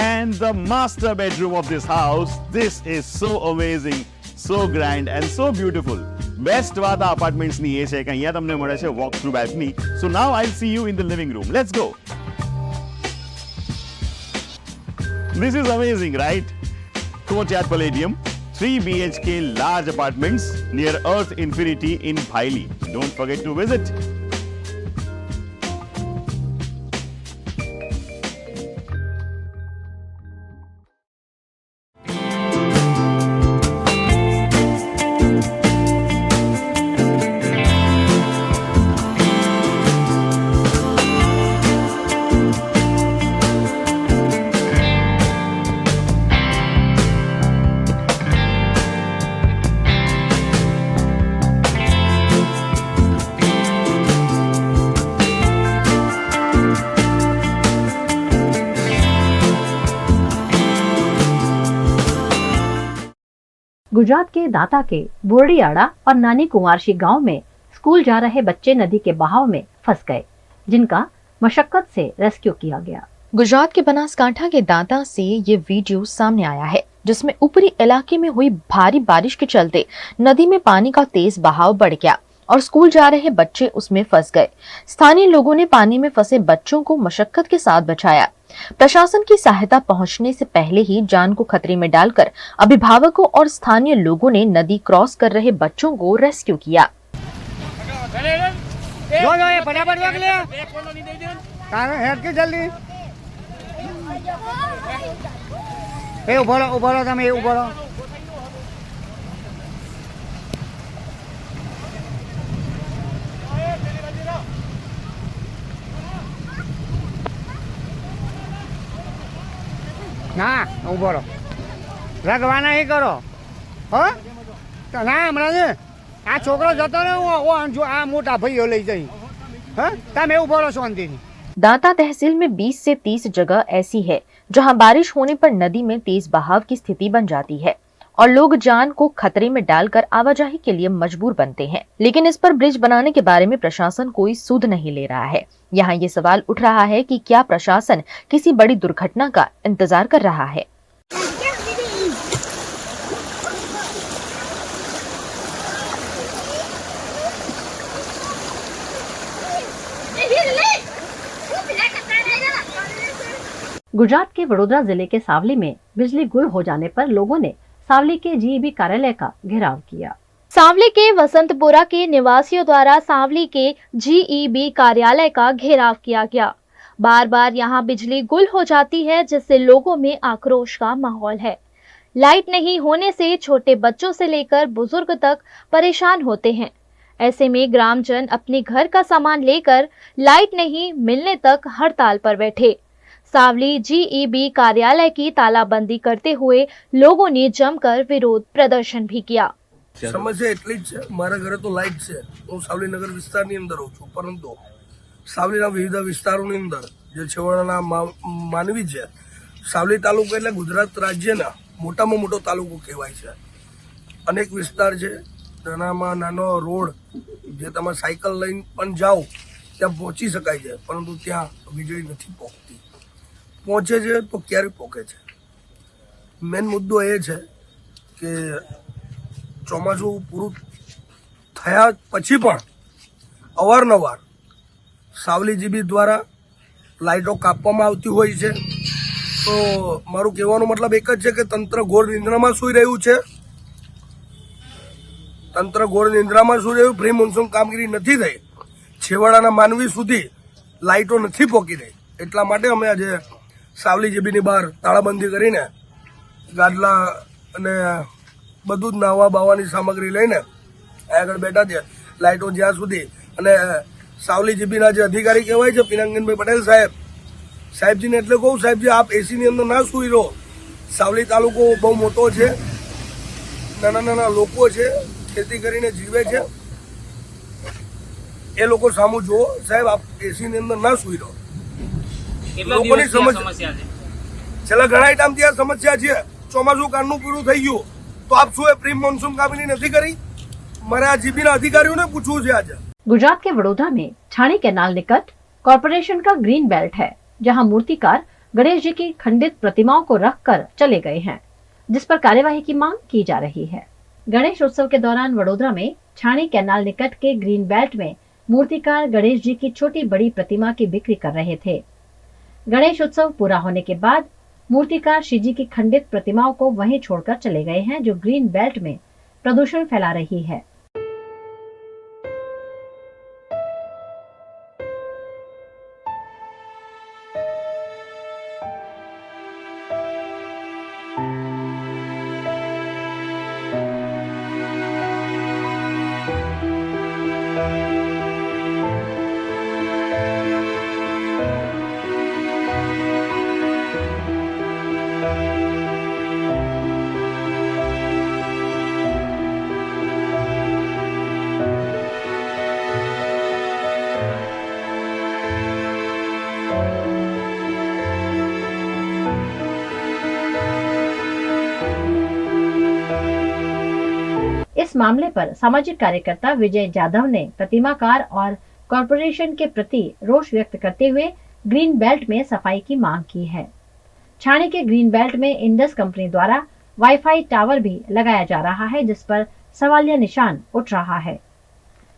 and the master bedroom of this house. This is so amazing, so grand and so beautiful. Best વાત આ apartments ની એ છે કે અહીંયા તમને મળે છે walk through balcony. So now I'll see you in the living room. Let's go. This is amazing, right? Courtyard Palladium, 3 BHK large apartments near Earth Infinity in Bhaili. Don't forget to visit. Gujarat के दाता के बोरडियाड़ा और नानी कुंवारशी गांव में school जा रहे बच्चे नदी के बहाव में फंस गए, जिनका मशक्कत से रेस्क्यू किया गया। गुजरात के बनासकांठा के दाता से ये वीडियो सामने आया है, जिसमें ऊपरी इलाके में हुई भारी बारिश के चलते नदी में पानी का तेज बहाव बढ़ गया और स्कूल जा रहे बच्चे उसमें फंस गए। स्थानीय लोगों ने पानी में फंसे बच्चों को मशक्कत के साथ बचाया। प्रशासन की सहायता पहुंचने से पहले ही जान को खतरे में डालकर अभिभावकों और स्थानीय लोगों ने नदी क्रॉस कर रहे बच्चों को रेस्क्यू किया। ના ઉભો રહો, રગવા નહીં કરો હો ના હમણાં ને આ છોકરો જતો ને આ મોટા ભાઈઓ લઈ જઈ હા તમે ઉભો રહો શાંતિથી। दाता तहसील में 20 से 30 जगह ऐसी है जहां बारिश होने पर नदी में तेज बहाव की स्थिति बन जाती है और लोग जान को खतरे में डालकर आवाजाही के लिए मजबूर बनते हैं। लेकिन इस पर ब्रिज बनाने के बारे में प्रशासन कोई सुध नहीं ले रहा है। यहाँ ये सवाल उठ रहा है कि क्या प्रशासन किसी बड़ी दुर्घटना का इंतजार कर रहा है। गुजरात के वडोदरा जिले के सावली में बिजली गुल हो जाने पर लोगों ने सावली के जीईबी कार्यालय का घेराव किया। सावली के वसंतपुरा के निवासियों द्वारा सावली के जीईबी कार्यालय का घेराव किया गया। बार बार यहां बिजली गुल हो जाती है, जिससे लोगों में आक्रोश का माहौल है। लाइट नहीं होने से छोटे बच्चों से लेकर बुजुर्ग तक परेशान होते हैं। ऐसे में ग्रामजन अपने घर का सामान लेकर लाइट नहीं मिलने तक हड़ताल पर बैठे। सावली जीईबी कार्यालय की तालाबंदी करते हुए लोगों ने जमकर विरोध प्रदर्शन भी किया। समस्या એટલી જ છે, મારા ઘરે તો લાઈટ છે, હું સાવલી નગર વિસ્તારની અંદર રહું છું, પરંતુ સાવલીના વિવિધ વિસ્તારોની અંદર જે છેવાડાના માનવી છે, સાવલી તાલુકો એટલે ગુજરાત રાજ્યના મોટામાં મોટો તાલુકો કહેવાય છે। અનેક વિસ્તાર છે, નાનામાં નાનો રોડ જે તમે સાયકલ લઈને પણ જાઓ ત્યાં પહોંચી શકાય છે, પરંતુ ત્યાં વીજળી નથી પહોંચતી। પહોંચે છે તો ક્યારે પહોંચે છે? મેન મુદ્દો એ છે કે ચોમાસું પૂરું થયા પછી પણ અવારનવાર સાવલી જીબી દ્વારા લાઇટો કાપવામાં આવતી હોય છે। તો મારું કહેવાનો મતલબ એક જ છે કે તંત્ર ઘોર નિંદ્રામાં સૂઈ રહ્યું છે। તંત્ર ઘોર નિંદ્રામાં સૂઈ રહ્યું, પ્રી મોન્સૂન કામગીરી નથી થઈ, છેવાડાના માનવી સુધી લાઇટો નથી પહોંચી રહી. એટલા માટે અમે આજે સાવલી જીબીની બહાર તાળાબંધી કરીને ગાદલા અને બધું જ નાહવા બાવાની સામગ્રી લઈને આગળ બેઠા છે. લાઇટો જ્યાં સુધી અને સાવલી જીબીના જે અધિકારી કહેવાય છે પિનાકીનભાઈ પટેલ સાહેબજીને એટલે કહું, સાહેબજી આપ એસીની અંદર ના સૂઈ રહો. સાવલી તાલુકો બહુ મોટો છે, નાના નાના લોકો છે, ખેતી કરીને જીવે છે, એ લોકો સામું જુઓ. સાહેબ આપ એસીની અંદર ના સૂઈ રહો. લોકોની સમસ્યા છેલ્લા ઘણા ટાઈમથી આ સમસ્યા છે. ચોમાસું કારનું પૂરું થઈ ગયું તો આપ શું પ્રી મોન્सून કામગીરી નથી કરી? મારે આ જીબીના अधिकारियों ने पूछવું છે आज। गुजरात के वडोदरा में छाणी कैनाल निकट कॉरपोरेशन का ग्रीन बेल्ट है, जहां मूर्तिकार गणेश जी की खंडित प्रतिमाओं को रखकर चले गए हैं, जिस पर कार्यवाही की मांग की जा रही है। गणेश उत्सव के दौरान वडोदरा में छाणी कैनाल निकट के ग्रीन बेल्ट में मूर्तिकार गणेश जी की छोटी बड़ी प्रतिमा की बिक्री कर रहे थे। गणेश उत्सव पूरा होने के बाद मूर्तिकार श्री जी की खंडित प्रतिमाओं को वहीं छोड़कर चले गए हैं, जो ग्रीन बेल्ट में प्रदूषण फैला रही है। इस मामले पर सामाजिक कार्यकर्ता विजय जाधव ने प्रतिमाकार और कॉरपोरेशन के प्रति रोष व्यक्त करते हुए ग्रीन बेल्ट में सफाई की मांग की है। छाणी के ग्रीन बेल्ट में इंडस कंपनी द्वारा वाईफाई टावर भी लगाया जा रहा है, जिस पर सवालिया निशान उठ रहा है।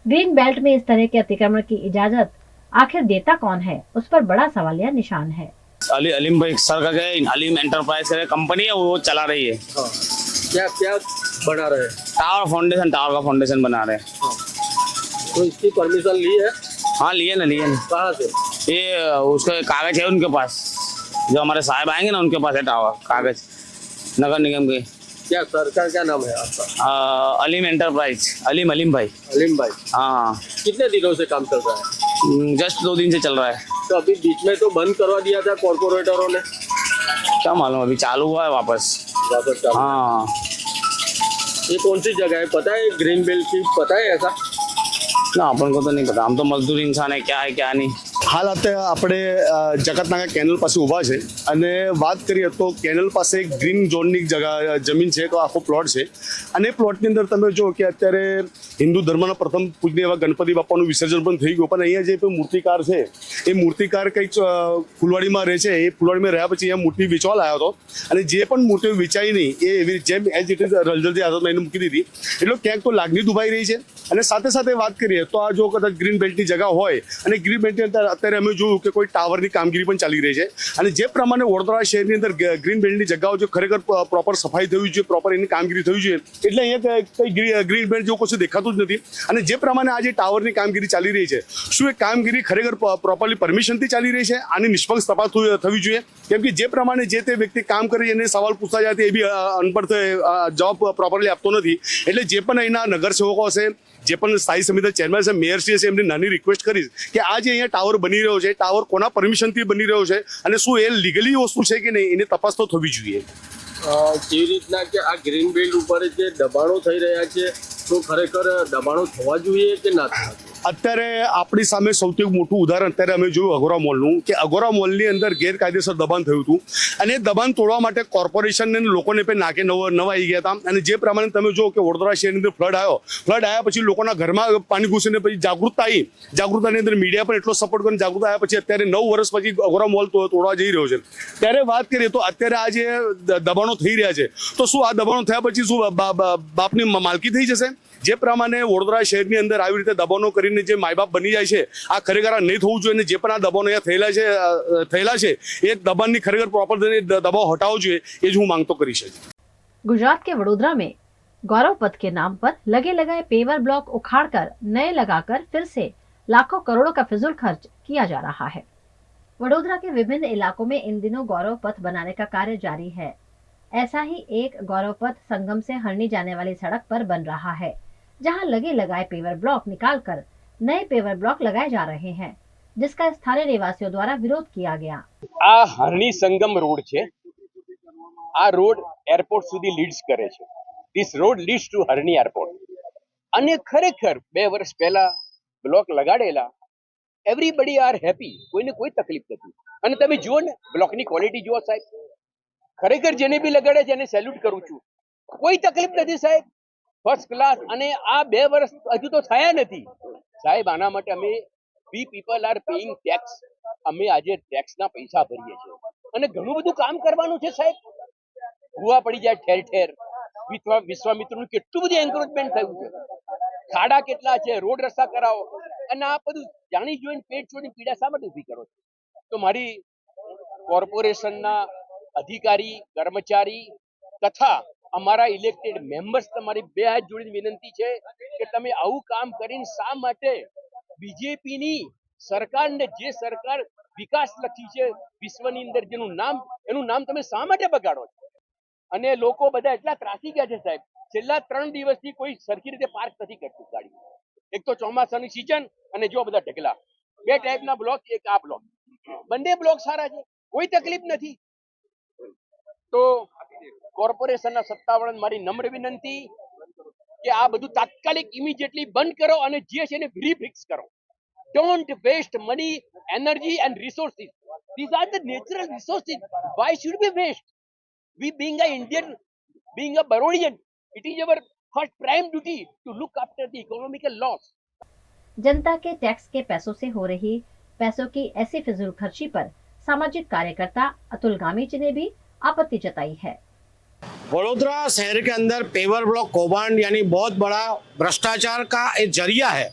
ग्रीन बेल्ट में इस तरह के अतिक्रमण की इजाजत आखिर देता कौन है, उस पर बड़ा सवालिया निशान है। अलीम भाई सर का अलीम एंटरप्राइज का कंपनी है, वो चला रही है। क्या क्या बना रहे हैं? टावर का फाउंडेशन बना रहे हैं। तो इसकी परमिशन ली है? हाँ लिए ना। कहाँ से? ये उसका कागज है उनके पास, जो हमारे साहब आएंगे ना उनके पास है टावर कागज, नगर निगम के। क्या सरकार क्या नाम है आपका? अलीम एंटरप्राइज। अलीम भाई। हाँ। कितने दिनों से काम चल रहा है? जस्ट 2 दिन से चल रहा है। तो अभी बीच में तो बंद करवा दिया था कॉर्पोरेटरों ने, क्या मालूम अभी चालू हुआ है वापस। चालू। हाँ। ये कौन सी जगह है पता है? ग्रीन बेल्ट की पता है ऐसा? ना अपन को तो नहीं पता, हम तो मजदूर इंसान है, क्या है क्या नहीं। હાલ અત્યારે આપણે જગતનાગા કેનલ પાસે ઊભા છે અને વાત કરીએ તો કેનલ પાસે એક ગ્રીન ઝોનની જમીન છે, તો આખો પ્લોટ છે અને એ પ્લોટની અંદર તમે જો કે અત્યારે હિન્દુ ધર્મના પ્રથમ પૂજ્ય એવા ગણપતિ બાપાનું વિસર્જન પણ થઈ ગયું, પણ અહીંયા જે મૂર્તિકાર છે એ મૂર્તિકાર કંઈક ફૂલવાડીમાં રહે છે, એ ફૂલવાડીમાં રહ્યા પછી અહીંયા મૂર્તિ વેચવા લાવ્યો હતો અને જે પણ મૂર્તિઓ વેચાઈ નહીં એ એવી જેમ એઝ ઇટ ઇઝ રલજલતી હાથમાં એને મૂકી દીધી, એટલે ક્યાંક તો લાગણી દુભાઈ રહી છે। અને સાથે સાથે વાત કરીએ તો આ જો કદાચ ગ્રીન બેલ્ટની જગા હોય અને ગ્રીન બેલ્ટની અંદર અત્યારે અમે જોયું કે કોઈ ટાવરની કામગીરી પણ ચાલી રહી છે અને જે પ્રમાણે વડોદરા શહેરની અંદર ગ્રીન બેલ્ટની જગ્યાઓ જો ખરેખર પ્રોપર સફાઈ થવી જોઈએ, પ્રોપર એની કામગીરી થવી જોઈએ, એટલે અહીંયા કંઈ ગ્રીન બેલ્ટ જેવું કશું દેખાતું જ નથી। અને જે પ્રમાણે આજે ટાવરની કામગીરી ચાલી રહી છે, શું એ કામગીરી ખરેખર પ્રોપરલી પરમિશનથી ચાલી રહી છે? આની નિષ્પક્ષ તપાસ થવી જોઈએ, કેમ કે જે પ્રમાણે જે તે વ્યક્તિ કામ કરી એને સવાલ પૂછતા જાય એ બી અનપઢ જવાબ પ્રોપરલી આપતો નથી। એટલે જે પણ અહીંના નગરસેવકો હશે, જે પણ સ્થાયી સમિતિ ચેરમેન છે, મેયરશ્રી છે, એમની નાની રિક્વેસ્ટ કરીશ કે આ જે અહીંયા ટાવર બની રહ્યો છે, ટાવર કોના પરમિશનથી બની રહ્યો છે અને શું એ લીગલી વસ્તુ છે કે નહીં, એની તપાસ તો થવી જોઈએ। જે રીતના કે આ ગ્રીન બેલ્ટ ઉપર જે દબાણો થઈ રહ્યા છે, તો ખરેખર દબાણો થવા જોઈએ કે ના થવા જોઈએ? અત્યારે આપણી સામે સૌથી મોટું ઉદાહરણ અત્યારે અમે જોયું અગોરા મોલનું, કે અગોરા મોલની અંદર ગેરકાયદેસર દબાણ થયું હતું અને એ દબાણ તોડવા માટે કોર્પોરેશનને લોકોને પણ નાકે નવાઈ ગયા હતા। અને જે પ્રમાણે તમે જો કે વડોદરા શહેરની અંદર ફ્લડ આવ્યા પછી લોકોના ઘરમાં પાણી ઘૂસીને પછી જાગૃતતાની અંદર મીડિયા પણ એટલો સપોર્ટ કરીને જાગૃતતા આવ્યા પછી અત્યારે 9 વર્ષ પછી અગોરા મોલ તોડવા જઈ રહ્યો છે। ત્યારે વાત કરીએ તો અત્યારે આ જે દબાણો થઈ રહ્યા છે, તો શું આ દબાણો થયા પછી શું બાપની માલકી થઈ જશે? જે પ્રમાણે વડોદરા શહેરની અંદર આવી રીતે દબાણો કરીને જે માય બાપ બની જાય છે, આ ખરેખર નહીં થવું જોઈએ। જે પણ આ દબાણો અહીંયા થયેલા છે એ દબાણની ખરેખર પ્રોપર દબાવ હટાવવો જોઈએ, એ જ હું માંગતો કરીશ। गुजरात के वडोदरा में गौरव पथ के नाम पर लगे लगाए पेवर ब्लॉक उखाड़कर नए लगाकर फिर से लाखों करोड़ों का फिजूल खर्च किया जा रहा है। वडोदरा के विभिन्न इलाकों में इन दिनों गौरव पथ बनाने का कार्य जारी है। ऐसा ही एक गौरव पथ संगम से हरणी जाने वाली सड़क पर बन रहा है, जहां लगे लगाए पेवर ब्लॉक निकालकर नए पेवर ब्लॉक लगाए जा रहे हैं, जिसका स्थानीय निवासियों द्वारा विरोध किया गया। आ हरणी संगम रोड है। आ रोड एयरपोर्ट સુધી લીડ્સ કરે છે। This road leads to Harni airport અને ખરેખર 2 વર્ષ પહેલા બ્લોક લગાડેલા એવરીબડી આર હેપી, કોઈને કોઈ તકલીફ નથી। અને તમે જુઓ ને બ્લોકની ક્વોલિટી જુઓ સાહેબ, ખરેખર જેને બી લગાડે છે એને સેલ્યુટ કરું છું, કોઈ તકલીફ નથી સાહેબ, ફર્સ્ટ ક્લાસ। અને આ 2 વર્ષ હજુ તો થયા નથી સાહેબ। આના માટે અમે વી પીપલ આર પેઇંગ ટેક્સ, અમે આજે ટેક્સના પૈસા ભરીએ છીએ અને ઘણું બધું કામ કરવાનું છે સાહેબ। ભૂવા પડી જાય ઠેર ઠેર। વિશ્વામિત્રનું કેટલું બધું એન્કરેજમેન્ટ થયું છે, ખાડા કેટલા છે, રોડ રસ્તા કરાવો, અને આ બધું જાણી જોઈને પેટ છોડીને પીડા શા માટે ઊભી કરો છો? તો મારી કોર્પોરેશનના અધિકારી કર્મચારી તથા અમારા ઇલેક્ટેડ મેમ્બર્સ તમારી 2 હાથ જોડીને વિનંતી છે કે તમે આવું કામ કરીને શા માટે બીજેપીની સરકારને, જે સરકાર વિકાસ લક્ષી છે વિશ્વની અંદર જેનું નામ, એનું નામ તમે શા માટે બગાડો છો? અને લોકો બધા એટલા ત્રાસી ગયા છે સાહેબ, છેલ્લા 3 દિવસથી કોઈ સરખી રીતે પાર્ક નથી કરતું ગાડી। એક તો ચોમાસાની સિઝન અને જો બધા ઢગલા, 2 ટાઈપના બ્લોક, એક આ બ્લોક, બંને બ્લોક સારા છે, કોઈ તકલીફ નથી। તો કોર્પોરેશનના સત્તાવાળાને મારી નમ્ર વિનંતી કે આ બધું તાત્કાલિક ઇમિડિયેટલી બંધ કરો અને જે છે એને રીફિક્સ કરો। Don't waste money, energy and resources. These are the natural resources. Why should we waste? We being a Indian, being a Barodian, it is our first prime duty to look after the economical loss. जनता के tax के पैसों से हो रही पैसों की ऐसी फिजूल खर्ची पर सामाजिक कार्यकर्ता अतुल गामीच ने भी आपत्ति जताई है। वडोदरा शहर के अंदर पेवर ब्लॉक कौभांड यानी बहुत बड़ा भ्रष्टाचार का एक जरिया है।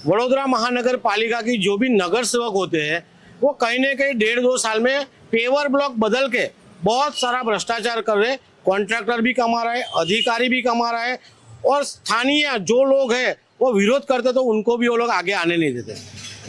वडोदरा महानगर पालिका की जो भी नगर सेवक होते हैं वो कहीं न कहीं 1.5-2 साल में पेवर ब्लॉक बदल के बहुत सारा भ्रष्टाचार कर रहे। कॉन्ट्रैक्टर भी कमा रहा है, अधिकारी भी कमा रहा है, और स्थानीय जो लोग हैं वो विरोध करते तो उनको भी वो लोग आगे आने नहीं देते।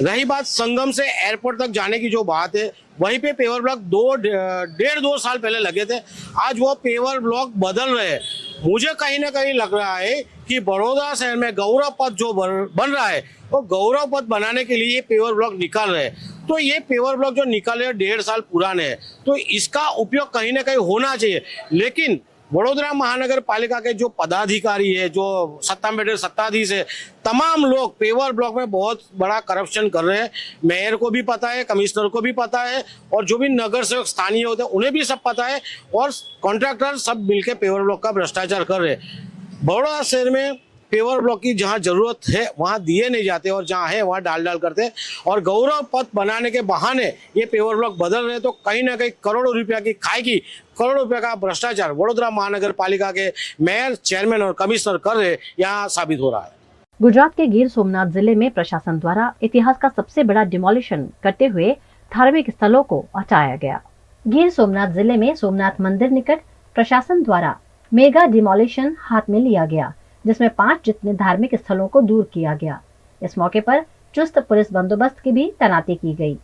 रही बात संगम से एयरपोर्ट तक जाने की जो बात है, वहीं पे पेवर ब्लॉक 1.5-2 साल पहले लगे थे, आज वो पेवर ब्लॉक बदल रहे हैं। मुझे कहीं ना कहीं लग रहा है कि बड़ौदा शहर में गौरव पथ जो बन रहा है वो गौरव पथ बनाने के लिए ये पेवर ब्लॉक निकाल रहे हैं। तो ये पेवर ब्लॉक जो निकाले 1.5 साल पुराने हैं, तो इसका उपयोग कहीं ना कहीं होना चाहिए। लेकिन वडोदरा महानगर पालिका के जो पदाधिकारी है, जो सत्ता में बैठे सत्ताधीश है, तमाम लोग पेवर ब्लॉक में बहुत बड़ा करप्शन कर रहे हैं। मेयर को भी पता है, कमिश्नर को भी पता है, और जो भी नगर सेवक स्थानीय होते हैं उन्हें भी सब पता है, और कॉन्ट्रैक्टर सब मिलकर पेवर ब्लॉक का भ्रष्टाचार कर रहे हैं। बड़ौदा शहर में पेवर ब्लॉक की जहां जरूरत है वहां दिए नहीं जाते, और जहां है वहां डाल करते हैं, और गौरव पथ बनाने के बहाने ये पेवर ब्लॉक बदल रहे। तो कहीं ना कहीं करोड़ों रुपया की खाई की, करोड़ों रुपया का भ्रष्टाचार वडोदरा महानगर पालिका के मेयर, चेयरमैन और कमिश्नर कर रहे, यहाँ साबित हो रहा है। गुजरात के गिर सोमनाथ जिले में प्रशासन द्वारा इतिहास का सबसे बड़ा डिमोलिशन करते हुए धार्मिक स्थलों को हटाया गया। गिर सोमनाथ जिले में सोमनाथ मंदिर निकट प्रशासन द्वारा मेगा डिमोलिशन हाथ में लिया गया, जिसमें 5 जितने धार्मिक स्थलों को दूर किया गया। इस मौके पर चुस्त पुलिस बंदोबस्त की भी तैनाती की गई।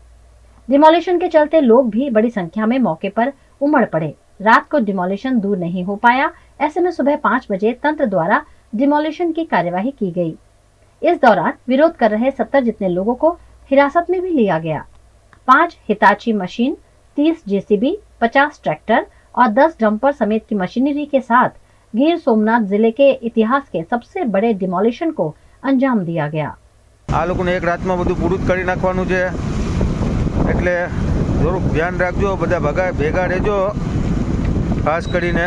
डिमोलिशन के चलते लोग भी बड़ी संख्या में मौके पर उमड़ पड़े। रात को डिमोलिशन दूर नहीं हो पाया, ऐसे में सुबह 5 बजे तंत्र द्वारा डिमोलिशन की कार्यवाही की गई। इस दौरान विरोध कर रहे 70 जितने लोगों को हिरासत में भी लिया गया। 5 हिताची मशीन, 30 जेसीबी, 50 ट्रैक्टर और 10 डंपर समेत की मशीनरी के साथ गिर सोमनाथ जिले के इतिहास के सबसे बड़े डिमोलिशन को अंजाम दिया गया। आ लोकोने एक रात में બધું પૂરું કરી નાખવાનું છે, એટલે થોડુંક ધ્યાન રાખજો, બધા ભેગા રહેજો। ખાસ કરીને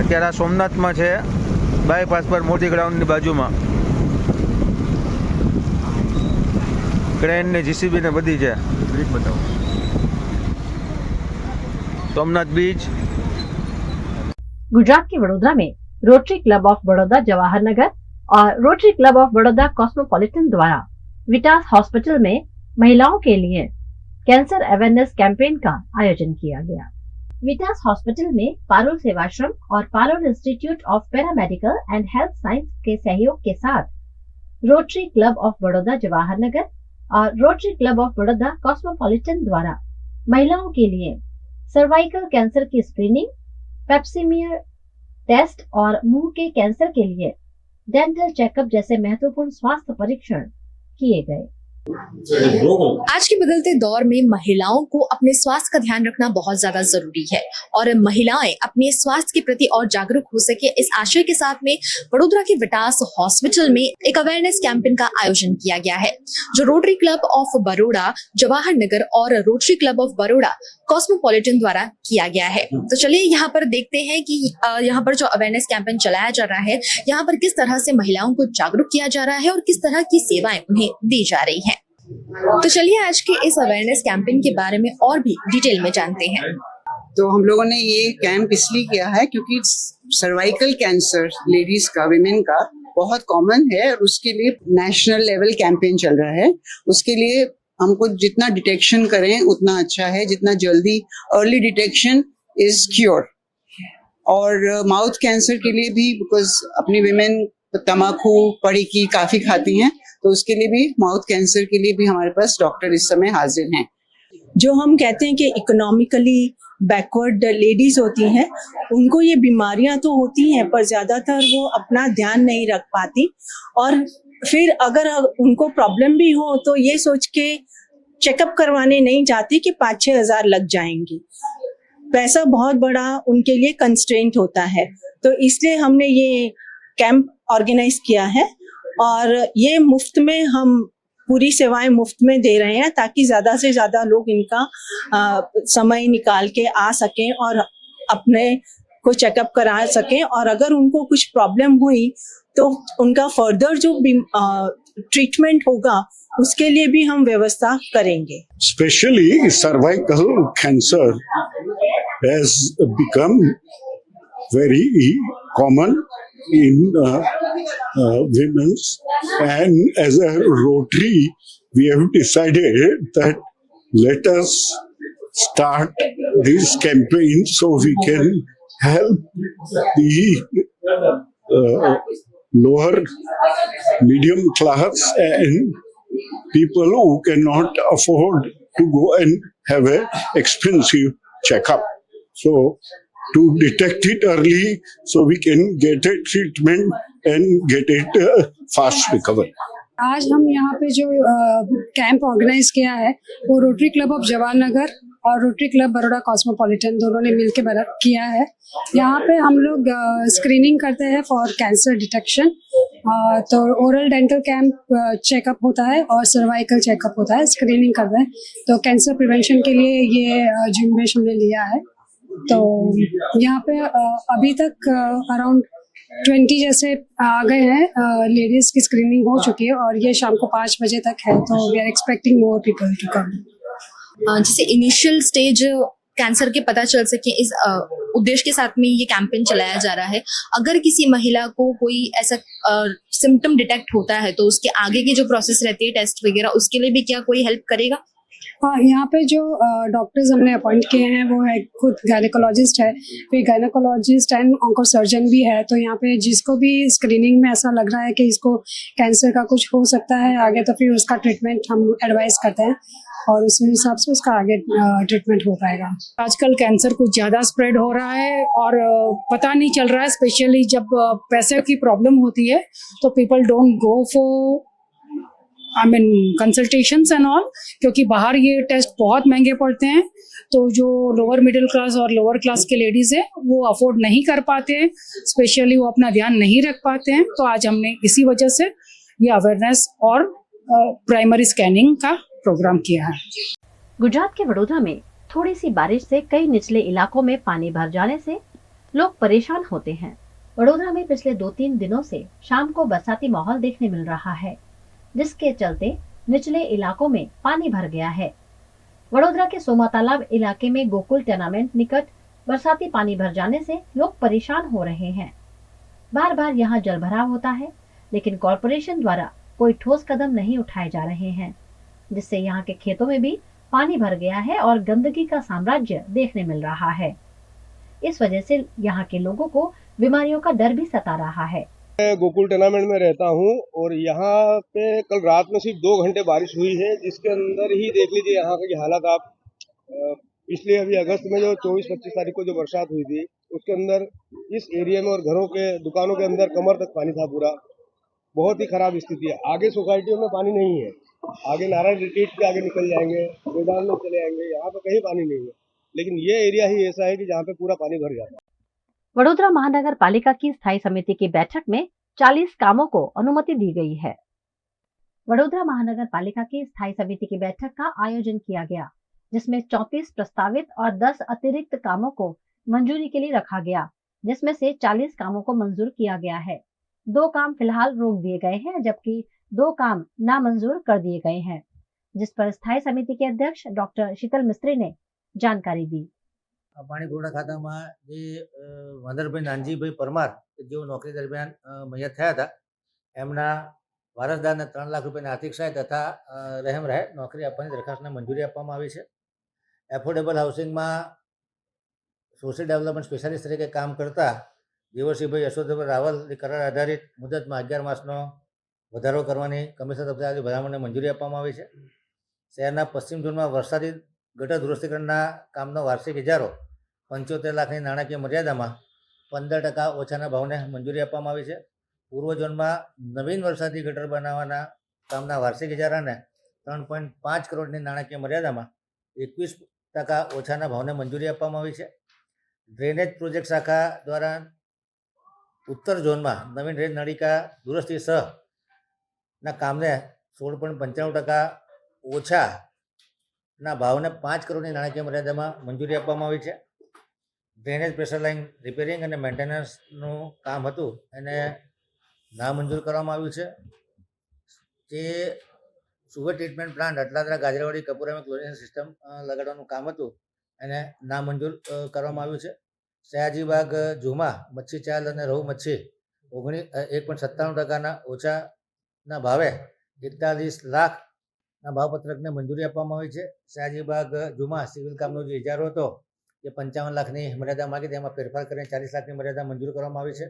અત્યારે આ સોમનાથમાં છે, બાયપાસ પર મોટી ગ્રાઉન્ડની બાજુમાં ક્રેન ને જીસીબી ને બધી છે। બ્રિજ બતાવો, सोमनाथ बीच। गुजरात के वडोदरा में rotary club of Baroda Jawahar Nagar और rotary club of Baroda cosmopolitan द्वारा विटास हॉस्पिटल में महिलाओं के लिए कैंसर अवेयरनेस कैंपेन का आयोजन किया गया। विटास हॉस्पिटल में पारुल सेवाश्रम और Parul institute of paramedical and health science के सहयोग के साथ rotary club of Baroda Jawahar Nagar और rotary club of Baroda cosmopolitan द्वारा महिलाओं के लिए सर्वाइकल कैंसर की स्क्रीनिंग, पेप्सीमियर टेस्ट और मुंह के कैंसर के लिए डेंटल चेकअप जैसे महत्वपूर्ण स्वास्थ्य परीक्षण किए गए। आज के बदलते दौर में महिलाओं को अपने स्वास्थ्य का ध्यान रखना बहुत ज्यादा जरूरी है और महिलाएं अपने स्वास्थ्य के प्रति और जागरूक हो सके, इस आशय के साथ में वडोदरा के विटास हॉस्पिटल में एक अवेयरनेस कैंपेन का आयोजन किया गया है, जो rotary club of Baroda Jawahar Nagar और rotary club of Baroda cosmopolitan द्वारा किया गया है। तो चलिए यहाँ पर देखते हैं कि यहाँ पर जो अवेयरनेस कैंपेन चलाया जा रहा है, यहाँ पर किस तरह से महिलाओं को जागरूक किया जा रहा है और किस तरह की सेवाएं उन्हें दी जा रही हैं। तो चलिए आज के इस अवेयरनेस कैंपेन के बारे में और भी डिटेल में जानते हैं। तो हम लोगों ने ये कैंप इसलिए किया है क्योंकि सर्वाइकल कैंसर लेडीज का, विमेन का बहुत कॉमन है और उसके लिए नेशनल लेवल कैंपेन चल रहा है। उसके लिए हमको जितना डिटेक्शन करें उतना अच्छा है, जितना जल्दी अर्ली डिटेक्शन इज क्योर। और माउथ कैंसर के लिए भी, बिकॉज अपनी विमेन तम्बाकू पड़ी की काफी खाती हैं, तो उसके लिए भी, माउथ कैंसर के लिए भी हमारे पास डॉक्टर इस समय हाजिर हैं। जो हम कहते हैं कि इकोनॉमिकली बैकवर्ड लेडीज होती हैं, उनको ये बीमारियां तो होती हैं पर ज्यादातर वो अपना ध्यान नहीं रख पाती और फिर अगर उनको प्रॉब्लम भी हो तो ये सोच के चेकअप करवाने नहीं जाती कि 5-6 हज़ार लग जाएंगी। पैसा बहुत बड़ा उनके लिए कंस्ट्रेंट होता है, तो इसलिए हमने ये कैंप ऑर्गेनाइज किया है और ये मुफ्त में, हम पूरी सेवाएं मुफ्त में दे रहे हैं ताकि ज्यादा से ज्यादा लोग इनका समय निकाल के आ सकें और अपने को चेकअप करा सकें, और अगर उनको कुछ प्रॉब्लम हुई तो उनका फर्दर जो ट्रीटमेंट होगा उसके लिए भी हम व्यवस्था करेंगे। Specially cervical cancer has become very common in women's, and as a Rotary we have decided that let us start this campaign so we can help the lower medium class and people who cannot afford to go and have a expensive checkup. So to detect it early so we can get a treatment and get it fast recovery. आज हम यहाँ पे जो camp organise किया है वो rotary club of Jawahar Nagar और rotary club Baroda cosmopolitan दोनों ने मिलकर किया है। यहाँ पे हम लोग स्क्रीनिंग करते हैं फॉर कैंसर डिटेक्शन, तो ओरल डेंटल कैंप चेकअप होता है और सर्वाइकल चेकअप होता है, स्क्रीनिंग करते हैं। तो कैंसर प्रिवेंशन के लिए ये जिम्मेश हमने लिया है। तो यहाँ पे अभी तक अराउंड 20 जैसे आ गए हैं, लेडीज की स्क्रीनिंग हो चुकी है और ये शाम को 5 बजे तक है, तो we are expecting more people to come. जैसे इनिशियल स्टेज कैंसर के पता चल सके, इस उद्देश्य के साथ में ये कैंपेन चलाया जा रहा है। अगर किसी महिला को कोई ऐसा सिम्टम डिटेक्ट होता है तो उसके आगे की जो प्रोसेस रहती है टेस्ट वगैरह, उसके लिए भी क्या कोई हेल्प करेगा? हाँ, यहाँ पे जो डॉक्टर्स हमने अपॉइंट किए हैं वो है खुद गायनेकोलॉजिस्ट है, फिर गायनेकोलॉजिस्ट एंड ऑन्को सर्जन भी है। तो यहाँ पे जिसको भी स्क्रीनिंग में ऐसा लग रहा है कि इसको कैंसर का कुछ हो सकता है आगे, तो फिर उसका ट्रीटमेंट हम एडवाइस करते हैं और उसी हिसाब से उसका आगे ट्रीटमेंट हो पाएगा। आजकल कैंसर कुछ ज़्यादा स्प्रेड हो रहा है और पता नहीं चल रहा है, स्पेशली जब पैसे की प्रॉब्लम होती है तो people don't go for consultations and all, क्योंकि बाहर ये टेस्ट बहुत महंगे पड़ते हैं। तो जो लोअर मिडिल क्लास और लोअर क्लास के लेडीज़ हैं वो अफोर्ड नहीं कर पाते हैं, स्पेशली वो अपना ध्यान नहीं रख पाते हैं। तो आज हमने इसी वजह से ये अवेयरनेस और प्राइमरी स्कैनिंग का प्रोग्राम किया है। गुजरात के वडोदरा में थोड़ी सी बारिश से कई निचले इलाकों में पानी भर जाने से लोग परेशान होते हैं। वडोदरा में पिछले 2-3 दिनों से शाम को बरसाती माहौल देखने मिल रहा है, जिसके चलते निचले इलाकों में पानी भर गया है। वडोदरा के सोमा तालाब इलाके में गोकुल टेनामेंट निकट बरसाती पानी भर जाने से लोग परेशान हो रहे हैं। बार बार यहाँ जलभराव होता है, लेकिन कॉरपोरेशन द्वारा कोई ठोस कदम नहीं उठाए जा रहे हैं, जिससे यहाँ के खेतों में भी पानी भर गया है और गंदगी का साम्राज्य देखने मिल रहा है। इस वजह से यहाँ के लोगों को बीमारियों का डर भी सता रहा है। मैं गोकुल टूर्नामेंट में रहता हूँ और यहाँ पे कल रात में सिर्फ 2 घंटे बारिश हुई है, जिसके अंदर ही देख लीजिए यहाँ की हालत आप। पिछले अभी अगस्त में जो 24-25 तारीख को जो बरसात हुई थी, उसके अंदर इस एरिया में और घरों के दुकानों के अंदर कमर तक पानी था पूरा। बहुत ही खराब स्थिति है। आगे सोसाइटियों में पानी नहीं है, आगे नारायण रिट्रीट के आगे निकल जाएंगे, मैदान में चले जाएंगे, यहाँ पे कहीं पानी नहीं है। लेकिन ये एरिया ही ऐसा है कि जहाँ पे पूरा पानी भर जाता है। वडोदरा महानगर पालिका की स्थायी समिति की बैठक में 40 कामों को अनुमति दी गई है। वडोदरा महानगर पालिका की स्थायी समिति की बैठक का आयोजन किया गया, जिसमें 34 प्रस्तावित और 10 अतिरिक्त कामों को मंजूरी के लिए रखा गया, जिसमें से 40 कामों को मंजूर किया गया है। 2 काम फिलहाल रोक दिए गए हैं, जबकि 2 काम नामंजूर कर दिए गए हैं, जिस पर स्थायी समिति के अध्यक्ष डॉक्टर शीतल मिस्त्री ने जानकारी दी। પાણી પુરવઠા ખાતામાં જે વંદરભાઈ નાનજીભાઈ પરમાર જેઓ નોકરી દરમિયાન મૈયત થયા હતા, એમના વારસદારને 3 લાખ રૂપિયાની આર્થિક સહાય તથા રહેમ રહે નોકરી આપવાની દરખાસ્તને મંજૂરી આપવામાં આવી છે. એફોર્ડેબલ હાઉસિંગમાં સોશિયલ ડેવલપમેન્ટ સ્પેશિયાલિસ્ટ તરીકે કામ કરતા દેવસિંહભાઈ યશોધરભાઈ રાવલ કરાર આધારિત મુદતમાં 11 માસનો વધારો કરવાની કમિશનર તરફથી ભલામણને મંજૂરી આપવામાં આવી છે. શહેરના પશ્ચિમ ઝોનમાં વરસાદી ગટર દુરસ્તીકરણના કામનો વાર્ષિક ઇજારો 75 લાખની નાણાકીય મર્યાદામાં 15% ઓછાના ભાવને મંજૂરી આપવામાં આવી છે. પૂર્વ ઝોનમાં નવીન વરસાદી ગટર બનાવવાના કામના વાર્ષિક ઇજારાને 3.5 કરોડની નાણાકીય મર્યાદામાં 21% ઓછાના ભાવને મંજૂરી આપવામાં આવી છે. ડ્રેનેજ પ્રોજેક્ટ શાખા દ્વારા ઉત્તર ઝોનમાં નવીન રેલ નળિકા દુરસ્તી સહના કામને 16.95% ઓછા ના ભાવને 5 કરોડની નાણાકીય મર્યાદામાં મંજૂરી આપવામાં આવી છે. ડ્રેનેજ પ્રેશર લાઇન રિપેરિંગ અને મેન્ટેનન્સનું કામ હતું એને નામંજૂર કરવામાં આવ્યું છે. જે સુગર ટ્રીટમેન્ટ પ્લાન્ટ અટલાદરા ગાજરાવાડી કપૂરામાં ક્લોરિનેશન સિસ્ટમ લગાડવાનું કામ હતું એને નામંજૂર કરવામાં આવ્યું છે. સયાજીબાગ ઝૂમાં મચ્છી ચાલ અને રહુ મચ્છી 1.97% ઓછાના ભાવે 41 લાખના ભાવપત્રકને મંજૂરી આપવામાં આવી છે. સયાજીબાગ ઝૂમાં સિવિલ કામનો જે ઇજારો હતો એ 55 લાખની મર્યાદા માગી, તેમાં ફેરફાર કરીને 40 લાખની મર્યાદા મંજૂર કરવામાં આવી છે.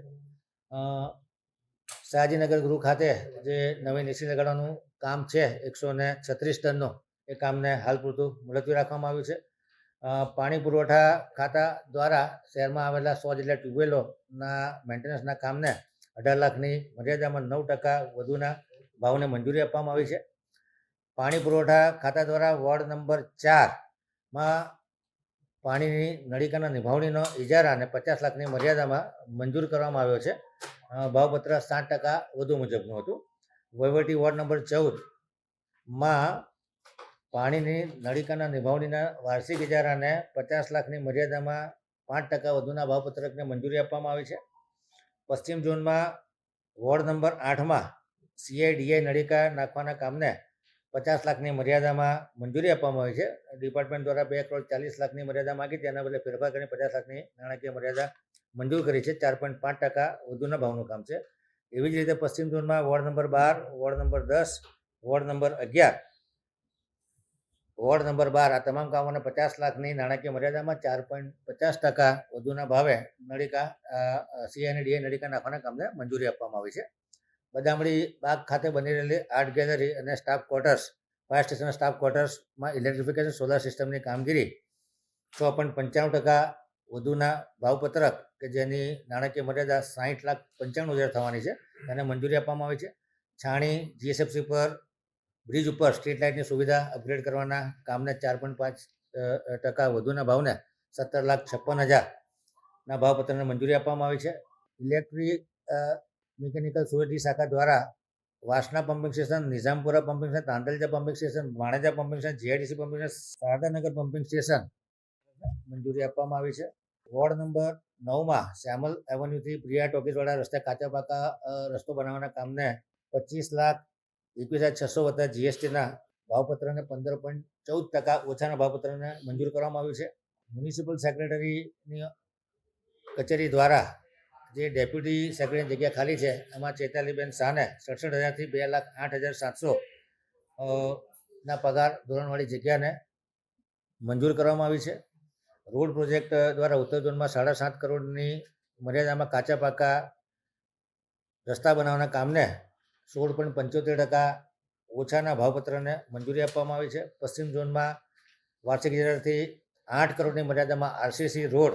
સયાજીનગર ગૃહ ખાતે જે નવીન એસી લગાડવાનું કામ છે 136 ટનનું, એ કામને હાલ પૂરતું મુલતવી રાખવામાં આવ્યું છે. પાણી પુરવઠા ખાતા દ્વારા શહેરમાં આવેલા 100 જેટલા ટ્યુબવેલોના મેન્ટેનન્સના કામને 18 લાખની મર્યાદામાં 9% વધુના ભાવને મંજૂરી આપવામાં આવી છે. પાણી પુરવઠા ખાતા દ્વારા વોર્ડ નંબર 4માં પાણીની નળિકાના નિભાવણીનો ઇજારાને 50 લાખની મર્યાદામાં મંજૂર કરવામાં આવ્યો છે. ભાવપત્ર 7% વધુ મુજબનું હતું. વહીવટી વોર્ડ નંબર 14માં પાણીની નળિકાના નિભાવણીના વાર્ષિક ઇજારાને 50 લાખની મર્યાદામાં 5% વધુના ભાવપત્રકને મંજૂરી આપવામાં આવી છે. પશ્ચિમ ઝોનમાં વોર્ડ નંબર 8માં CIDI નળિકા નાખવાના કામને 50 લાખની મર્યાદામાં મંજૂરી આપવામાં આવી છે. ડિપાર્ટમેન્ટ દ્વારા 2.40 લાખની મર્યાદા માગી, તેના બદલે ફેરફાર કરીને 50 લાખની નાણાકીય મર્યાદા મંજૂર કરી છે. 4.5% વધુના ભાવનું કામ છે. એવી જ રીતે પશ્ચિમ ઝોનમાં ward number 12, ward number 10, ward number 11, ward number 12 આ તમામ કામોને 50 લાખની નાણાકીય મર્યાદામાં 4.50% વધુના ભાવે નળિકા CIDI નળિકા નાખવાના કામને મંજૂરી આપવામાં આવી છે. બદામડી બાગ ખાતે બની રહેલી આર્ટ ગેલેરી અને સ્ટાફ ક્વાર્ટર્સ, ફાયર સ્ટેશનના સ્ટાફ ક્વાર્ટર્સમાં ઇલેક્ટ્રિફિકેશન સોલાર સિસ્ટમની કામગીરી 6.95% વધુના ભાવપત્રક કે જેની નાણાકીય મર્યાદા 60,95,000 થવાની છે, તેને મંજૂરી આપવામાં આવી છે. છાણી GSFC પર બ્રિજ ઉપર સ્ટ્રીટ લાઇટની સુવિધા અપગ્રેડ કરવાના કામને 4.5% વધુના ભાવને 17,56,000ના ભાવપત્રને મંજૂરી આપવામાં આવી છે. ઇલેક્ટ્રિક મિકેનિકલ સોસાયટી શાખા દ્વારા Vasna pumping station, Nizampura pumping station, Tandalja pumping station, Vaneja pumping station, GIDC pumping station, Shardanagar pumping station મંજૂરી આપવામાં આવી છે. વોર્ડ નંબર 9માં શ્યામલ એવન્યુથી પ્રિયા ટોકીસવાળા રસ્તે કાચા પાકા રસ્તો બનાવવાના કામને 25,21,600 વત્તા GSTના ભાવપત્રને 15.14% ઓછાના ભાવપત્રને મંજૂર કરવામાં આવ્યું છે. મ્યુનિસિપલ સેક્રેટરીની કચેરી દ્વારા જે ડેપ્યુટી સેક્રેટરીની જગ્યા ખાલી છે એમાં ચેતાલીબેન શાહને 67,000થી 2,08,700ના પગાર ધોરણવાળી જગ્યાને મંજૂર કરવામાં આવી છે. રોડ પ્રોજેક્ટ દ્વારા ઉત્તર ઝોનમાં 7.5 કરોડની મર્યાદામાં કાચા પાકા રસ્તા બનાવવાના કામને 16.75% ઓછાના ભાવપત્રને મંજૂરી આપવામાં આવી છે. પશ્ચિમ ઝોનમાં વાર્ષિક જાહેરાતથી 8 કરોડની મર્યાદામાં આરસીસી રોડ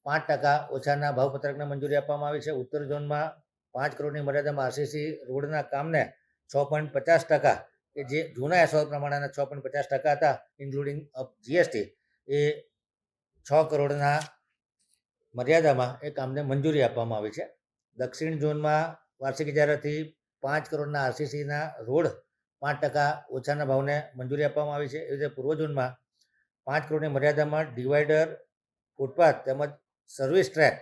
5% ઓછાના ભાવપત્રકને મંજૂરી આપવામાં આવી છે. ઉત્તર ઝોનમાં 5 કરોડની મર્યાદામાં આરસીસી રોડના કામને 6.50%, કે જે જૂના એસઓઆર પ્રમાણેના 6.50% હતા ઇન્ક્લુડિંગ ઓફ જીએસટી, એ 6 કરોડના મર્યાદામાં એ કામને મંજૂરી આપવામાં આવી છે. દક્ષિણ ઝોનમાં વાર્ષિક જાહેરાતથી 5 કરોડના આરસીસીના રોડ 5% ઓછાના ભાવને મંજૂરી આપવામાં આવી છે. એવી રીતે પૂર્વ ઝોનમાં 5 કરોડની મર્યાદામાં ડિવાઈડર, ફૂટપાથ તેમજ સર્વિસ ટ્રેક,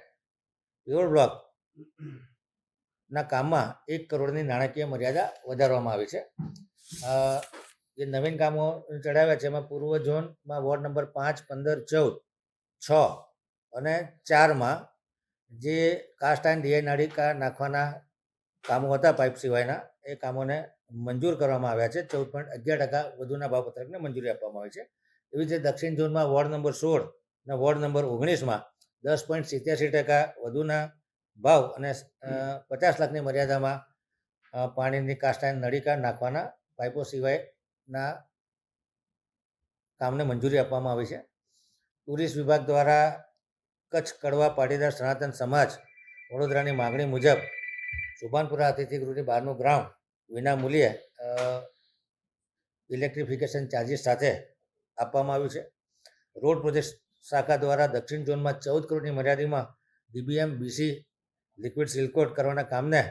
પેવર બ્લોક ના કામમાં 1 કરોડની નાણાકીય મર્યાદા વધારવામાં આવી છે. જે નવીન કામો ચડાવ્યા છે એમાં પૂર્વ ઝોનમાં વોર્ડ નંબર 5, 15, 14, 6 અને 4માં જે કાસ્ટ આયર્ન ડીઆઈ નાળિકા નાખવાના કામો હતા પાઇપ સિવાયના, એ કામોને મંજૂર કરવામાં આવ્યા છે. 14.11% વધુના ભાવપત્રકને મંજૂરી આપવામાં આવી છે. એવી રીતે દક્ષિણ ઝોનમાં વોર્ડ નંબર 16 અને વોર્ડ નંબર 19માં 10.87% વધુના ભાવ અને 50 લાખની મર્યાદામાં પાણીની કાસ્ટ આયર્ન નળિકા નાખવાના પાઇપો સિવાયના કામને મંજૂરી આપવામાં આવી છે. ટુરિસ્ટ વિભાગ દ્વારા કચ્છ કડવા પાટીદાર સનાતન સમાજ વડોદરાની માગણી મુજબ સુભાનપુરા અતિથિગૃહની બહારનું ગ્રાઉન્ડ વિના મૂલ્યે ઇલેક્ટ્રિફિકેશન ચાર્જિસ સાથે આપવામાં આવ્યું છે. રોડ પ્રોજેક્ટ શાખા દ્વારા દક્ષિણ ઝોનમાં 14 કરોડની મર્યાદામાં ડીબીએમ બીસી લિક્વિડ સિલકોટ કરવાના કામને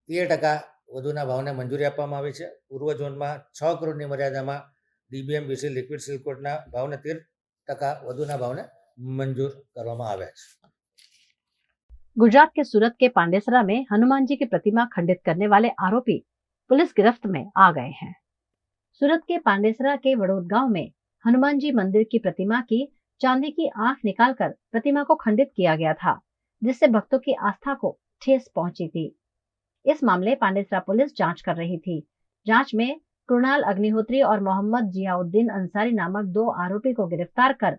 13% વધુના ભાવને મંજૂરી આપવામાં આવી છે. પૂર્વ ઝોનમાં 6 કરોડની મર્યાદામાં ડીબીએમ બીસી લિક્વિડ સિલકોટના ભાવને 13% વધુના ભાવને मंजूर करवामा आया है। गुजरात के सूरत के पांडेसरा में हनुमान जी की प्रतिमा खंडित करने वाले आरोपी पुलिस गिरफ्त में आ गए हैं। सूरत के पांडेसरा के वडोद गांव में हनुमान जी मंदिर की प्रतिमा की चांदी की आंख निकालकर प्रतिमा को खंडित किया गया था, जिससे भक्तों की आस्था को ठेस पहुंची थी। इस मामले पांडेसरा पुलिस जांच कर रही थी। जांच में कृणाल अग्निहोत्री और मोहम्मद जियाउद्दीन अंसारी नामक 2 आरोपी को गिरफ्तार कर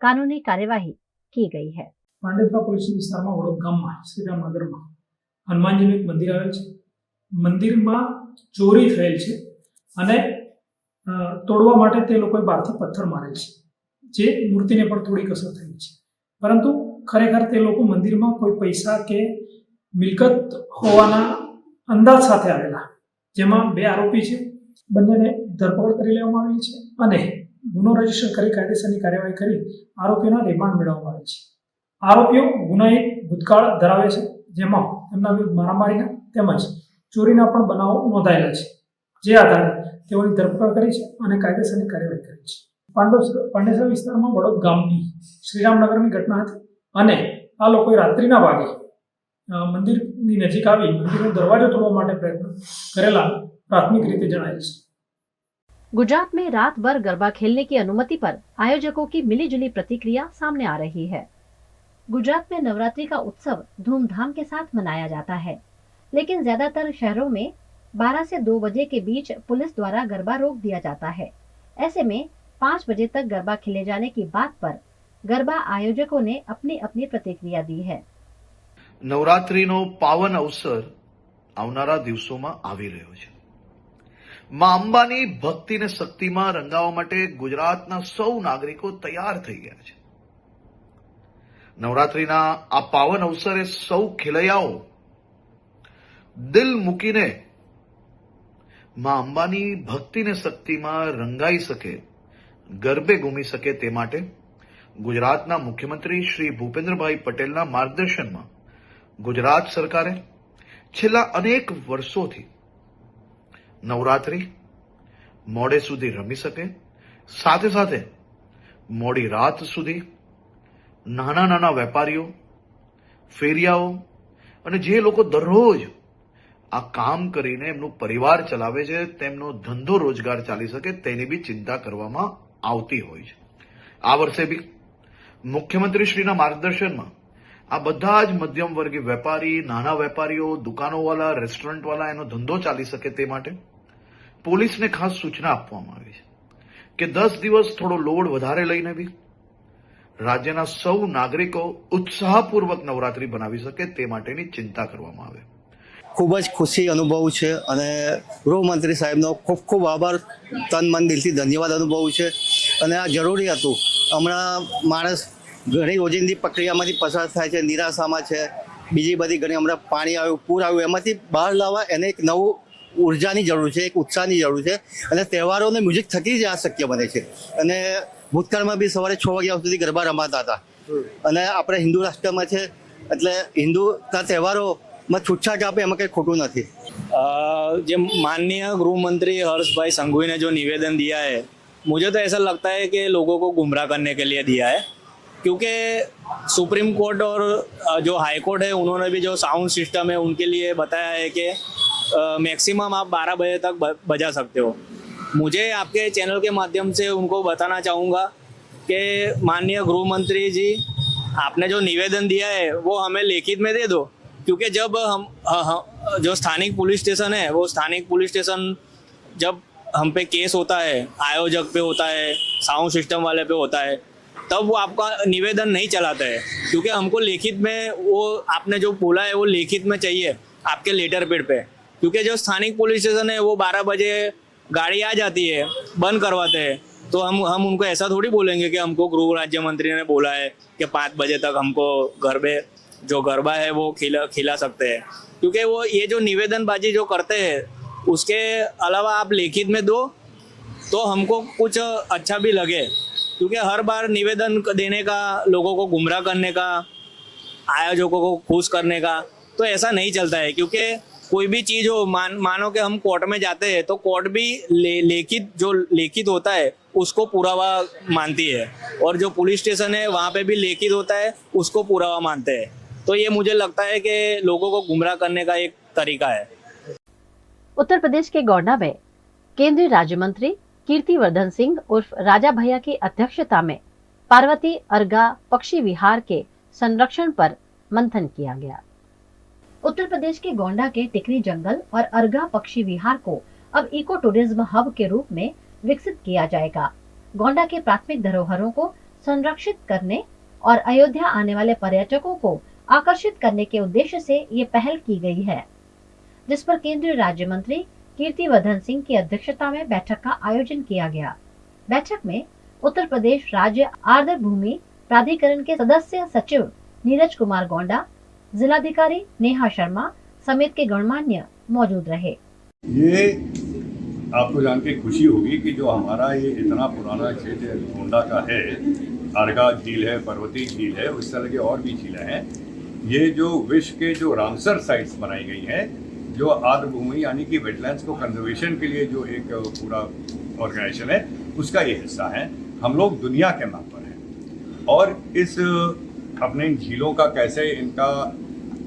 कानूनी कार्यवाही की गई है। પાંડેસરા પોલીસ વિસ્તારમાં વડોદ ગામમાં શ્રીરામનગરમાં હનુમાનજીનું એક મંદિર આવેલ છે. મંદિરમાં ચોરી થયેલ છે અને તોડવા માટે તે લોકોએ બહારથી પથ્થર મારેલ છે, જે મૂર્તિને પણ થોડી અસર થઈ છે. પરંતુ ખરેખર તે લોકો મંદિરમાં કોઈ પૈસા કે મિલકત હોવાના અંદાજ સાથે આવેલા, જેમાં 2 આરોપી છે. બંનેને ધરપકડ કરી લેવામાં આવેલી છે અને ગુનો રજીસ્ટર કરી કાયદેસરની કાર્યવાહી કરી આરોપીઓના રિમાન્ડ મેળવવામાં આવે છે. આરોપીઓ ગુનાહિત ભૂતકાળ ધરાવે છે, જેમાં તેમના વિરુદ્ધ મારામારીના તેમજ ચોરીના પણ બનાવો નોંધાયેલા છે, જે આધારે તેઓની ધરપકડ કરી છે અને કાયદેસરની કાર્યવાહી કરી છે. પાંડેસરા વિસ્તારમાં વડોદ ગામની શ્રીરામનગરની ઘટના હતી અને આ લોકોએ રાત્રિના ભાગે મંદિરની નજીક આવી મંદિરનો દરવાજો તોડવા માટે પ્રયત્ન કરેલા प्राथमिक रीते जणाया है। गुजरात में रात भर गरबा खेलने की अनुमति पर आयोजकों की मिलीजुली प्रतिक्रिया सामने आ रही है। गुजरात में नवरात्रि का उत्सव धूमधाम के साथ मनाया जाता है, लेकिन ज्यादातर शहरों में 12 से 2 बजे के बीच पुलिस द्वारा गरबा रोक दिया जाता है। ऐसे में 5 बजे तक गरबा खेले जाने की बात पर गरबा आयोजकों ने अपनी अपनी प्रतिक्रिया दी है। नवरात्रिनो पावन अवसर आवनारा दिवसों आवी रह्यो छे। मां अंबानी भक्ति ने शक्ति में रंगावा माटे गुजरातना सौ नागरिकों तैयार थई गया है। नवरात्रिना आ पावन अवसरे सौ खेलैयाओ दिल मूकीने मां अंबानी भक्ति ने शक्ति में रंगाई सके, गरबे घूमी सके ते माटे गुजरातना मुख्यमंत्री श्री भूपेन्द्रभाई पटेलना मार्गदर्शन में गुजरात सरकारे छेल्ला अनेक वर्षोथी नवरात्रि मोडे सुधी रमी सके, साथे साथे मोडी रात सुधी नाना नाना वेपारीओ, फेरियाओ अने जे लोको दररोज आ काम करीने एमनो परिवार चलावे छे, तेमनो धंधो रोजगार चाली सके तेनी बी चिंता करवामां आवती होय छे। आ वर्षे बी मुख्यमंत्री श्रीना मार्गदर्शનમાં આ બધા જ મધ્યમ વર્ગીય વેપારી, નાના વેપારીઓ, દુકાનોવાળા, રેસ્ટોરન્ટવાળા એનો ધંધો ચાલી શકે તે માટે પોલીસને ખાસ સૂચના આપવામાં આવી છે કે 10 દિવસ થોડો લોડ વધારે લઈને બી રાજ્યના સૌ નાગરિકો ઉત્સાહપૂર્વક નવરાત્રી બનાવી શકે તે માટેની ચિંતા કરવામાં આવે। ખૂબ જ ખુશી અનુભવું છે અને ગૃહમંત્રી સાહેબનો ખૂબ ખૂબ આભાર, તન મન દિલથી ધન્યવાદ અનુભવું છે અને આ જરૂરી હતું. હમણાં માણસ ઘણી રોજિંદી પ્રક્રિયામાંથી પસાર થાય છે, નિરાશામાં છે, બીજી બધી ઘણી હમણાં પાણી આવ્યું, પૂર આવ્યું, એમાંથી બહાર લાવવા એને એક નવું ઉર્જાની જરૂર છે, એક ઉત્સાહની જરૂર છે અને તહેવારોને મ્યુઝિક થકી જ આ શક્ય બને છે. અને ભૂતકાળમાં બી સવારે 6 વાગ્યા સુધી ગરબા રમાતા હતા અને આપણે હિન્દુ રાષ્ટ્રમાં છે એટલે હિન્દુના તહેવારોમાં છૂટછાટ આપે એમાં કંઈ ખોટું નથી. जो माननीय गृह मंत्री हर्ष भाई संघवी ने जो निवेदन दिया है, मुझे तो ऐसा लगता है कि लोगों को गुमराह करने के लिए दिया है, क्योंकि सुप्रीम कोर्ट और जो हाई कोर्ट है उन्होंने भी जो साउंड सिस्टम है उनके लिए बताया है कि मैक्सिमम आप 12 बजे तक बजा सकते हो. मुझे आपके चैनल के माध्यम से उनको बताना चाहूँगा कि माननीय गृह मंत्री जी, आपने जो निवेदन दिया है वो हमें लिखित में दे दो, क्योंकि जब हम जो स्थानिक पुलिस स्टेशन है, वो स्थानिक पुलिस स्टेशन जब हम पे केस होता है, आयोजक पे होता है, साउंड सिस्टम वाले पे होता है, तब वो आपका निवेदन नहीं चलाता है, क्योंकि हमको लिखित में वो आपने जो बोला है वो लिखित में चाहिए आपके लेटर पेड पे. क्योंकि जो स्थानिक पुलिस स्टेशन है वो 12 बजे गाड़ी आ जाती है, बंद करवाते हैं, तो हम उनको ऐसा थोड़ी बोलेंगे कि हमको गृह राज्य मंत्री ने बोला है कि 5 बजे तक हमको जो गरबा है वो खिला सकते हैं. क्योंकि वो ये जो निवेदनबाजी जो करते हैं उसके अलावा आप लिखित में दो तो हमको कुछ अच्छा भी लगे, क्योंकि हर बार निवेदन देने का, लोगों को गुमराह करने का, आयोजकों को खुश करने का, तो ऐसा नहीं चलता है. क्योंकि कोई भी चीज़ हो, मानो कि हम कोर्ट में जाते हैं तो कोर्ट भी लिखित होता है उसको पुरावा मानती है, और जो पुलिस स्टेशन है वहाँ पे भी लिखित होता है उसको पुरावा मानते हैं. तो ये मुझे लगता है कि लोगों को गुमराह करने का एक तरीका है. उत्तर प्रदेश के गोंडा में केंद्रीय राज्य मंत्री कीर्तिवर्धन सिंह उर्फ राजा भैया की अध्यक्षता में पार्वती अर्गा पक्षी विहार के संरक्षण पर मंथन किया गया. उत्तर प्रदेश के गोंडा के टिकरी जंगल और अर्गा पक्षी विहार को अब इको टूरिज्म हब के रूप में विकसित किया जाएगा. गोंडा के प्राथमिक धरोहरों को संरक्षित करने और अयोध्या आने वाले पर्यटकों को आकर्षित करने के उद्देश्य से ये पहल की गई है, जिस पर केंद्रीय राज्य मंत्री कीर्तिवर्धन सिंह की अध्यक्षता में बैठक का आयोजन किया गया. बैठक में उत्तर प्रदेश राज्य आर्द्र भूमि प्राधिकरण के सदस्य सचिव नीरज कुमार गोंडा, जिलाधिकारी नेहा शर्मा समेत के गणमान्य मौजूद रहे. ये आपको जान के खुशी होगी कि जो हमारा ये इतना पुराना क्षेत्र गोंडा का है, अर्गा झील है, पर्वती झील है, उस तरह के और भी झीलें हैं. ये जो विश्व के जो रामसर साइट्स बनाई गई हैं, जो आर्द्र भूमि यानी कि वेटलैंड्स को कंजर्वेशन के लिए जो एक पूरा ऑर्गेनाइजेशन है, उसका ये हिस्सा है. हम लोग दुनिया के मैप पर हैं और इस अपने इन झीलों का कैसे, इनका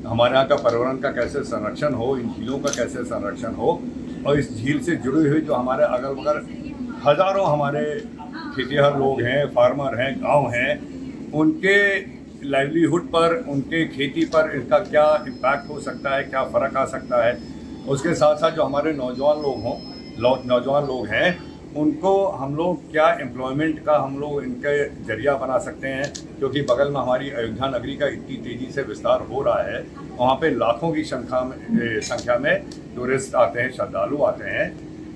हमारे यहाँ का पर्यावरण का कैसे संरक्षण हो, इन झीलों का कैसे संरक्षण हो, और इस झील से जुड़े हुए जो हमारे अगल बगल हज़ारों हमारे खेतिहर लोग हैं, फार्मर हैं, गांव हैं, उनके लाइवलीहुड पर, उनके खेती पर इनका क्या इम्पैक्ट हो सकता है, क्या फ़र्क आ सकता है. उसके साथ साथ जो हमारे नौजवान लोग हैं, उनको हम लोग क्या एम्प्लॉयमेंट का हम लोग इनके जरिया बना सकते हैं, क्योंकि बगल में हमारी अयोध्या नगरी का इतनी तेज़ी से विस्तार हो रहा है. वहाँ पे लाखों की संख्या में टूरिस्ट आते हैं, श्रद्धालु आते हैं.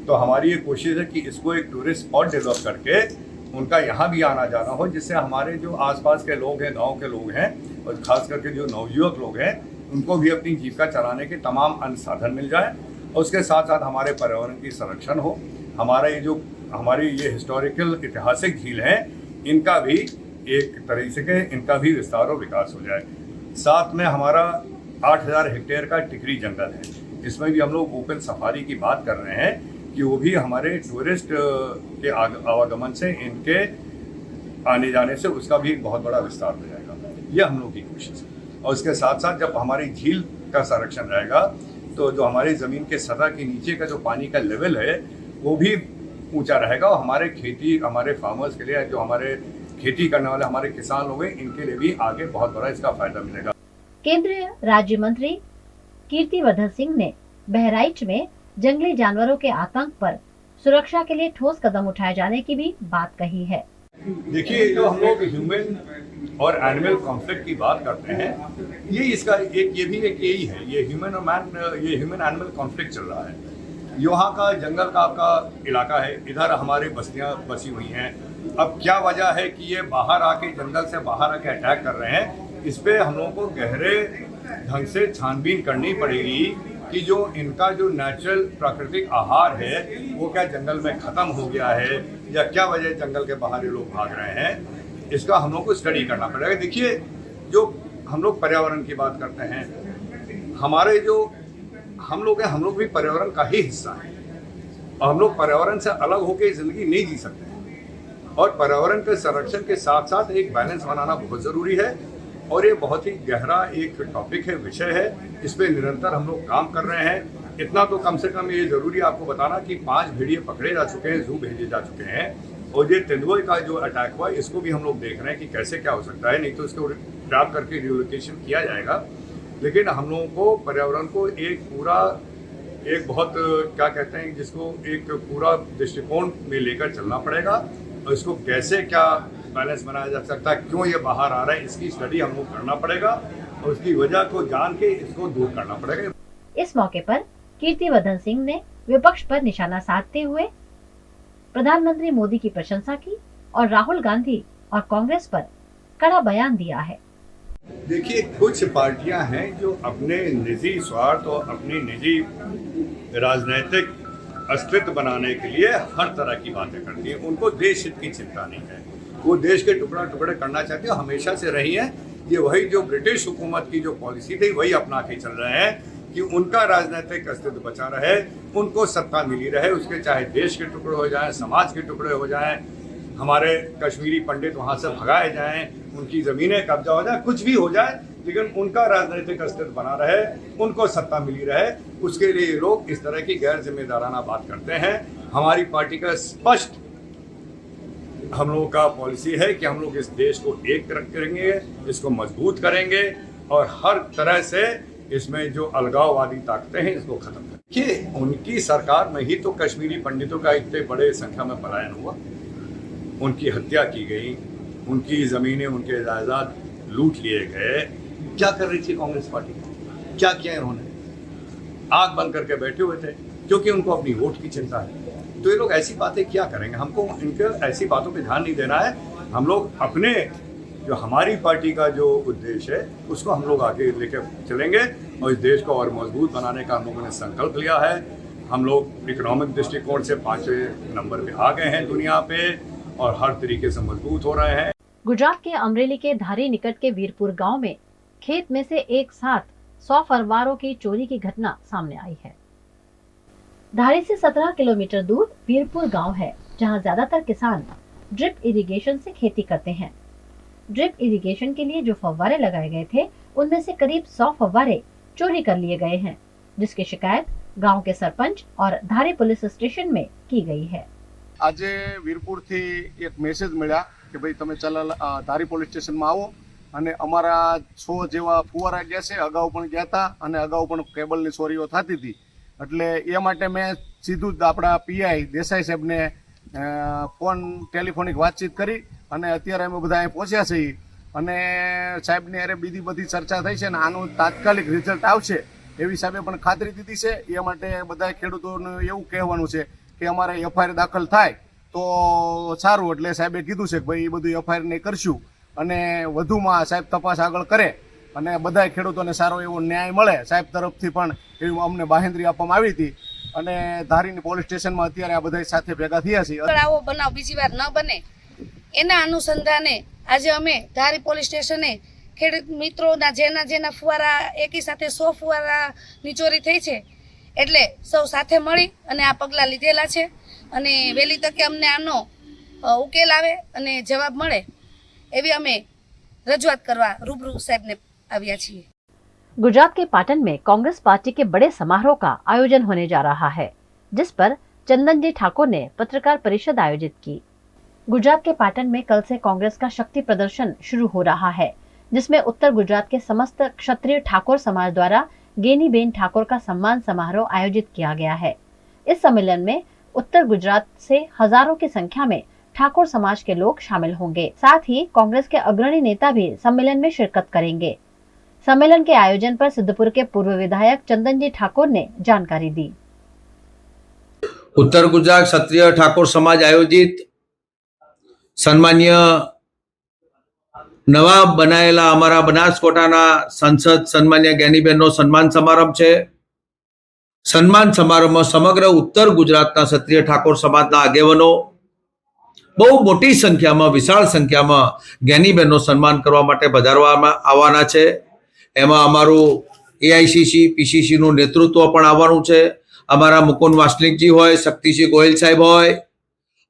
तो हमारी ये कोशिश है कि इसको एक टूरिस्ट स्पॉट डेवलप करके उनका यहाँ भी आना जाना हो, जिससे हमारे जो आसपास के लोग हैं, गांव के लोग हैं, और खास करके जो नवयुवक लोग हैं, उनको भी अपनी जीविका चलाने के तमाम अन्य साधन मिल जाए. और उसके साथ साथ हमारे पर्यावरण की संरक्षण हो. हमारी ये हिस्टोरिकल ऐतिहासिक झील हैं, इनका भी एक तरीके से इनका भी विस्तार और विकास हो जाए. साथ में हमारा 8000 हेक्टेयर का टिकरी जंगल है, इसमें भी हम लोग ओपन सफारी की बात कर रहे हैं कि वो भी हमारे टूरिस्ट के आवागमन से, इनके आने जाने से उसका भी एक बहुत बड़ा विस्तार हो जाएगा. ये हम लोग की कोशिश है. और इसके साथ साथ जब हमारी झील का संरक्षण रहेगा तो जो हमारी ज़मीन के सतह के नीचे का जो पानी का लेवल है वो भी ऊंचा रहेगा, और हमारे फार्मर्स के लिए, जो हमारे खेती करने वाले हमारे किसान लोग हैं, इनके लिए भी आगे बहुत बड़ा इसका फायदा मिलेगा. केंद्रीय राज्य मंत्री कीर्तिवर्धन सिंह ने बहराइच में जंगली जानवरों के आतंक पर सुरक्षा के लिए ठोस कदम उठाए जाने की भी बात कही है. देखिए, जो हम लोग ह्यूमन और एनिमल कॉन्फ्लिक्ट की बात करते हैं, ये इसका एक ये भी एक यही है, ये ह्यूमन एनिमल कॉन्फ्लिक्ट चल रहा है। यहाँ का जंगल का आपका इलाका है, इधर हमारी बस्तियाँ बसी हुई हैं। अब क्या वजह है कि ये बाहर आके जंगल से बाहर आके अटैक कर रहे हैं, इस पर हम लोगों को गहरे ढंग से छानबीन करनी पड़ेगी कि जो इनका जो नेचुरल प्राकृतिक आहार है वो क्या जंगल में ख़त्म हो गया है या क्या वजह जंगल के बाहर ये लोग भाग रहे हैं, इसका हम लोग को स्टडी करना पड़ेगा। देखिए, जो हम लोग पर्यावरण की बात करते हैं, हमारे जो हम लोग भी पर्यावरण का ही हिस्सा है और हम लोग पर्यावरण से अलग होकर ज़िंदगी नहीं जी सकते हैं। और पर्यावरण के संरक्षण के साथ साथ एक बैलेंस बनाना बहुत ज़रूरी है और ये बहुत ही गहरा एक टॉपिक है, विषय है, इस पर निरंतर हम लोग काम कर रहे हैं। इतना तो कम से कम ये ज़रूरी आपको बताना कि 5 भेड़िए पकड़े जा चुके हैं, जू भेजे जा चुके हैं और ये तेंदुए का जो अटैक हुआ इसको भी हम लोग देख रहे हैं कि कैसे क्या हो सकता है, नहीं तो इसको ट्रैप करके रिलोकेशन किया जाएगा। लेकिन हम लोगों को पर्यावरण को एक बहुत क्या कहते हैं जिसको एक पूरा दृष्टिकोण में लेकर चलना पड़ेगा और इसको कैसे क्या बैलेंस बनाया जा सकता है, क्यों ये बाहर आ रहा है, इसकी स्टडी हम लोग करना पड़ेगा और उसकी वजह को जान के इसको दूर करना पड़ेगा। इस मौके पर कीर्तिवर्धन सिंह ने विपक्ष पर निशाना साधते हुए प्रधानमंत्री मोदी की प्रशंसा की और राहुल गांधी और कांग्रेस पर कड़ा बयान दिया है। देखिए, कुछ पार्टियां हैं जो अपने निजी स्वार्थ और अपनी निजी राजनीतिक अस्तित्व बनाने के लिए हर तरह की बातें करती हैं। उनको देश हित की चिंता नहीं है, वो देश के टुकड़े करना चाहते हैं, हमेशा से रही हैं। ये वही जो ब्रिटिश हुकूमत की जो पॉलिसी थी वही अपना के चल रहे हैं कि उनका राजनीतिक अस्तित्व बचा रहे, उनको सत्ता मिली रहे, उसके चाहे देश के टुकड़े हो जाएं, समाज के टुकड़े हो जाएं, हमारे कश्मीरी पंडित वहाँ से भगाए जाएं, उनकी ज़मीनें कब्जा हो जाए, कुछ भी हो जाए, लेकिन उनका राजनीतिक अस्तित्व बना रहे, उनको सत्ता मिली रहे, उसके लिए ये लोग इस तरह की गैर जिम्मेदाराना बात करते हैं। हमारी पार्टी का स्पष्ट हम लोगों का पॉलिसी है कि हम लोग इस देश को एक करेंगे, इसको मजबूत करेंगे और हर तरह से इसमें जो अलगाववादी ताकतें हैं इसको खत्म करेंगे। कि उनकी सरकार में ही तो कश्मीरी पंडितों का इतने बड़े संख्या में पलायन हुआ, उनकी हत्या की गई, उनकी ज़मीनें, उनके जायदाद लूट लिए गए। क्या कर रही थी कांग्रेस पार्टी? क्या किया इन्होंने? आग बंद करके बैठे हुए थे क्योंकि उनको अपनी वोट की चिंता है। तो ये लोग ऐसी बातें क्या करेंगे? हमको इनके ऐसी बातों पे ध्यान नहीं देना है। हम लोग अपने जो हमारी पार्टी का जो उद्देश्य है उसको हम लोग आगे लेकर चलेंगे और इस देश को और मजबूत बनाने का हम लोगों ने संकल्प लिया है। हम लोग इकोनॉमिक दृष्टिकोण से 5वें नंबर पे आ गए हैं दुनिया पे और हर तरीके से मजबूत हो रहे हैं। गुजरात के अमरेली के धारी निकट के वीरपुर गांव में खेत में से एक साथ 100 फरवारों की चोरी की घटना सामने आई है। धारी से 17 किलोमीटर दूर वीरपुर गांव है, जहां ज्यादातर किसान ड्रिप इरिगेशन से खेती करते हैं। ड्रिप इरिगेशन के लिए जो फव्वारे लगाए गए थे उनमें से करीब 100 फव्वारे चोरी कर लिए गए हैं, जिसकी शिकायत गांव के सरपंच और धारी पुलिस स्टेशन में की गई है। आज वीरपुर थी एक मैसेज मिला कि भाई तमे चला धारी पोलीस स्टेशन में आओ અને અમારા 100 જેવા ફુવારા ગયા છે, અગાઉ પણ ગયા હતા અને અગાઉ પણ કેબલની ચોરીઓ થતી હતી, એટલે એ માટે મેં સીધું જ આપણા પીઆઈ દેસાઈ સાહેબને ફોન ટેલિફોનિક વાતચીત કરી અને અત્યારે અમે બધા અહીં પહોંચ્યા છીએ અને સાહેબની અરે બીજી બધી ચર્ચા થઈ છે ને આનું તાત્કાલિક રિઝલ્ટ આવશે એવી સાહેબે પણ ખાતરી દીધી છે। એ માટે બધા ખેડૂતોનું એવું કહેવાનું છે કે અમારે એફઆઈઆર દાખલ થાય તો સારું, એટલે સાહેબે કીધું છે કે ભાઈ એ બધું એફઆઈઆર નહીં કરશું અને વધુમાં સાહેબ તપાસ આગળ કરે અને બધા ખેડૂતોને સારો એવો ન્યાય મળે સાહેબ તરફથી પણ એવી અમને બાહેંધરી આપવામાં આવી હતી અને ધારીની પોલીસ સ્ટેશનમાં અત્યારે આ બધા સાથે ભેગા થયા છીએ। આવો બનાવ બીજી વાર ન બને એના અનુસંધાને આજે અમે ધારી પોલીસ સ્ટેશને ખેડૂત મિત્રોના જેના ફુવારા એકી સાથે 100 ફુવારાની ચોરી થઈ છે એટલે સૌ સાથે મળી અને આ પગલાં લીધેલા છે અને વહેલી તકે અમને આનો ઉકેલ આવે અને જવાબ મળે एवी हमें रजूआत करवा रूबरू साहब ने आविया छिए। गुजरात के पाटन में कांग्रेस पार्टी के बड़े समारोह का आयोजन होने जा रहा है, जिस पर चंदन जी ठाकुर ने पत्रकार परिषद आयोजित की। गुजरात के पाटन में कल से कांग्रेस का शक्ति प्रदर्शन शुरू हो रहा है, जिसमें उत्तर गुजरात के समस्त क्षत्रिय ठाकुर समाज द्वारा गेनीबेन ठाकुर का सम्मान समारोह आयोजित किया गया है। इस सम्मेलन में उत्तर गुजरात से हजारों की संख्या में ठाकुर समाज के लोग शामिल होंगे। साथ ही कांग्रेस के अग्रणी नेता भी सम्मेलन में शिरकत करेंगे। सम्मेलन के आयोजन पर सिद्धपुर के पूर्व विधायक चंदन जी ठाकुर ने जानकारी दी। उत्तर गुजरात क्षत्रिय ठाकुर समाज आयोजित सन्मान्य नवा बनायेला अमरा बनासकांठाना सांसद सन्मान्य ज्ञानीबेननो सन्मान समारंभ छे। सन्मान समारंभ में समग्र उत्तर गुजरातना क्षत्रिय ठाकुर समाजना आगेवानो बहु मोटी संख्या में विशाल संख्या में ज्ञानीबेननो सन्मान करवा माटे पधारवामां आववाना छे। एमां अमारुं एआईसीसी पीसीसी नुं नेतृत्व पण आववानुं छे। अमारा मुकुंद वासनिकजी होय, शक्तिसिंह गोयल साहेब होय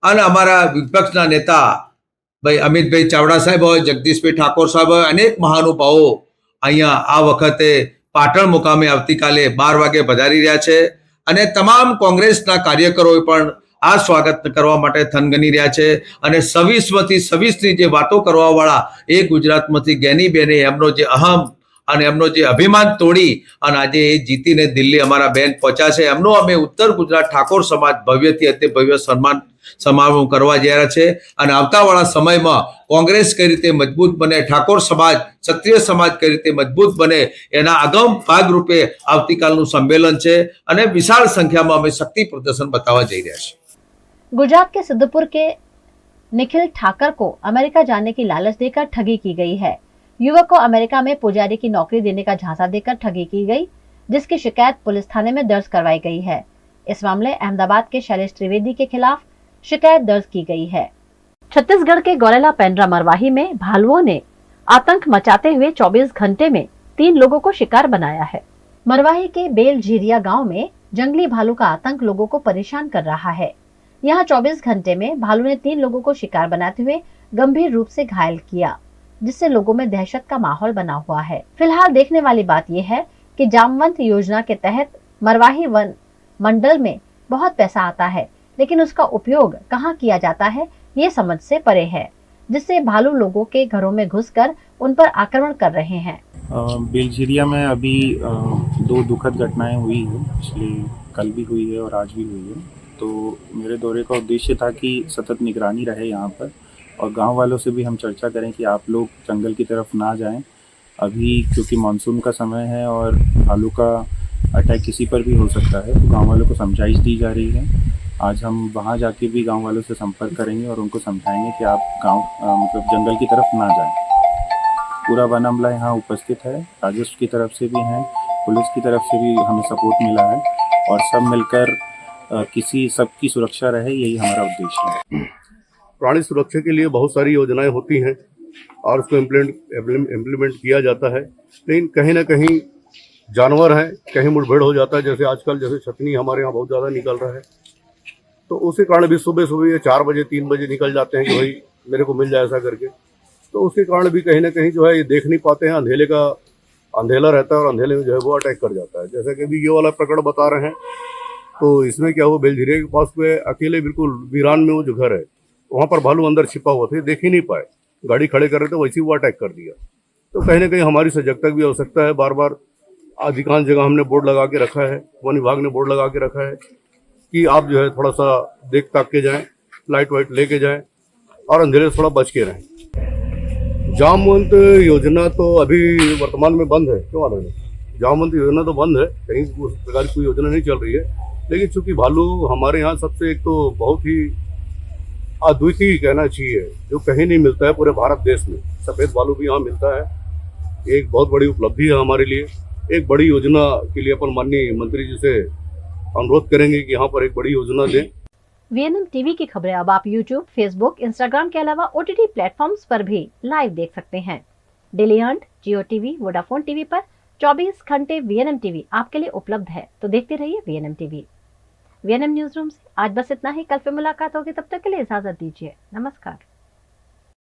अने अमारा विपक्षना नेता भाई अमित भाई चावड़ा साहेब होय, जगदीश भाई ठाकुर साहेब होय, अनेक महानुभावो अहींया आ वखते पाटण मुकामे आवतीकाले 12 वागे पधारी रह्या छे अने तमाम कांग्रेसना कार्यकरोए पण आ स्वागत करवा माटे थनगनी रह्या छे अने 26 मांथी 26 नी जे वातो करवा वाळा एक गुजरातमांथी ज्ञानीबेने एमनो जे अहम અને એમનો જે અભિમાન તોડી અને આજે એ જીતીને દિલ્હી અમારા બેન પહોંચ્યા છે એમનો અમે ઉત્તર ગુજરાત ઠાકોર સમાજ ભવ્યથી અતિ ભવ્ય સન્માન સમારોહ કરવા જઈ રહ્યા છે અને આવતાવાળા સમયમાં કોંગ્રેસ કઈ રીતે મજબૂત બને, ઠાકોર સમાજ ક્ષત્રિય સમાજ કઈ રીતે મજબૂત બને એના આગમ ભાગરૂપે આવતીકાલનું સંમેલન છે અને વિશાળ સંખ્યામાં અમે શક્તિ પ્રદર્શન બતાવવા જઈ રહ્યા છીએ। गुजरात के सिद्धपुर के निखिल ठाकर को अमेरिका जाने की लालच देकर ठगी की गई है। युवक को अमेरिका में पुजारी की नौकरी देने का झांसा देकर ठगी की गई, जिसकी शिकायत पुलिस थाने में दर्ज करवाई गई है। इस मामले अहमदाबाद के शैलेश त्रिवेदी के खिलाफ शिकायत दर्ज की गई है। छत्तीसगढ़ के गौरेला पेंड्रा मरवाही में भालुओं ने आतंक मचाते हुए 24 घंटे में 3 लोगों को शिकार बनाया है। मरवाही के बेल झीरिया गांव में जंगली भालू का आतंक लोगों को परेशान कर रहा है। यहाँ 24 घंटे में भालू ने 3 लोगों को शिकार बनाते हुए गंभीर रूप से घायल किया, जिससे लोगों में दहशत का माहौल बना हुआ है। फिलहाल देखने वाली बात यह है कि जामवंत योजना के तहत मरवाही वन मंडल में बहुत पैसा आता है, लेकिन उसका उपयोग कहाँ किया जाता है ये समझ से परे है, जिससे भालू लोगों के घरों में घुसकर उन पर आक्रमण कर रहे हैं। बेलझिरिया में अभी 2 दुखद घटनाएं हुई है, पिछले कल भी हुई है और आज भी हुई है। तो मेरे दौरे का उद्देश्य था कि सतत निगरानी रहे यहाँ पर और गांव वालों से भी हम चर्चा करें कि आप लोग जंगल की तरफ ना जाएं अभी, क्योंकि मानसून का समय है और भालू का अटैक किसी पर भी हो सकता है। तो गांव वालों को समझाइश दी जा रही है। आज हम वहां जाके भी गांव वालों से संपर्क करेंगे और उनको समझाएंगे कि आप गांव मतलब जंगल की तरफ ना जाएं। पूरा वन अमला यहाँ उपस्थित है, राजस्व की तरफ से भी हैं, पुलिस की तरफ से भी हमें सपोर्ट मिला है और सब मिलकर सबकी सुरक्षा रहे, यही हमारा उद्देश्य है। प्राणी सुरक्षा के लिए बहुत सारी योजनाएं होती हैं और उसको इम्प्लीमेंट किया जाता है, लेकिन कहीं ना कहीं जानवर हैं, कहीं मुठभेड़ हो जाता है। जैसे आजकल जैसे छतनी हमारे यहाँ बहुत ज़्यादा निकल रहा है, तो उसी कारण भी सुबह सुबह 4 बजे 3 बजे निकल जाते हैं कि भाई मेरे को मिल जाए ऐसा करके। तो उसके कारण भी कहीं ना कहीं जो है ये देख नहीं पाते हैं, अंधेला रहता है और अंधेले में जो है वो अटैक कर जाता है। जैसे कि अभी ये वाला प्रकरण बता रहे हैं, तो इसमें क्या हुआ, बेलझिरिया के पास में अकेले बिल्कुल वीरान में वो जो घर है वहाँ पर भालू अंदर छिपा हुआ था, देख ही नहीं पाए, गाड़ी खड़े कर रहे थे वैसे ही वो अटैक कर दिया। तो कहीं ना कहीं हमारी सजगता की भी आवश्यकता है। बार बार अधिकांश जगह हमने बोर्ड लगा के रखा है, वन विभाग ने बोर्ड लगा के रखा है कि आप जो है थोड़ा सा देख ताक के जाएं, लाइट वाइट लेके जाएं और अंधेरे से थोड़ा बच के रहें। जामवंत योजना तो अभी वर्तमान में बंद है। क्यों आ रहे हैं? जामवंत योजना तो बंद है, कहीं उस प्रकार की कोई योजना नहीं चल रही है। लेकिन चूंकि भालू हमारे यहाँ सबसे एक तो बहुत ही अद्वितीय कहना चाहिए, जो कहीं नहीं मिलता है पूरे भारत देश में, सफेद भालू भी यहाँ मिलता है। एक बहुत बड़ी उपलब्धि है हमारे लिए। एक बड़ी योजना के लिए अपन माननीय मंत्री जी से अनुरोध करेंगे कि यहाँ पर एक बड़ी योजना दें। वीएनएम टीवी की खबरें अब आप यूट्यूब, फेसबुक, इंस्टाग्राम के अलावा ओटीटी प्लेटफॉर्म्स पर भी लाइव देख सकते हैं। डेली हंट, जियो टीवी, वोडाफोन टीवी पर 24 घंटे वीएनएम टीवी आपके लिए उपलब्ध है, तो देखते रहिए VNM TV. VNM news room से आज बस इतना ही। कल फिर मुलाकात होगी, तब तक के लिए इजाजत दीजिए। नमस्कार।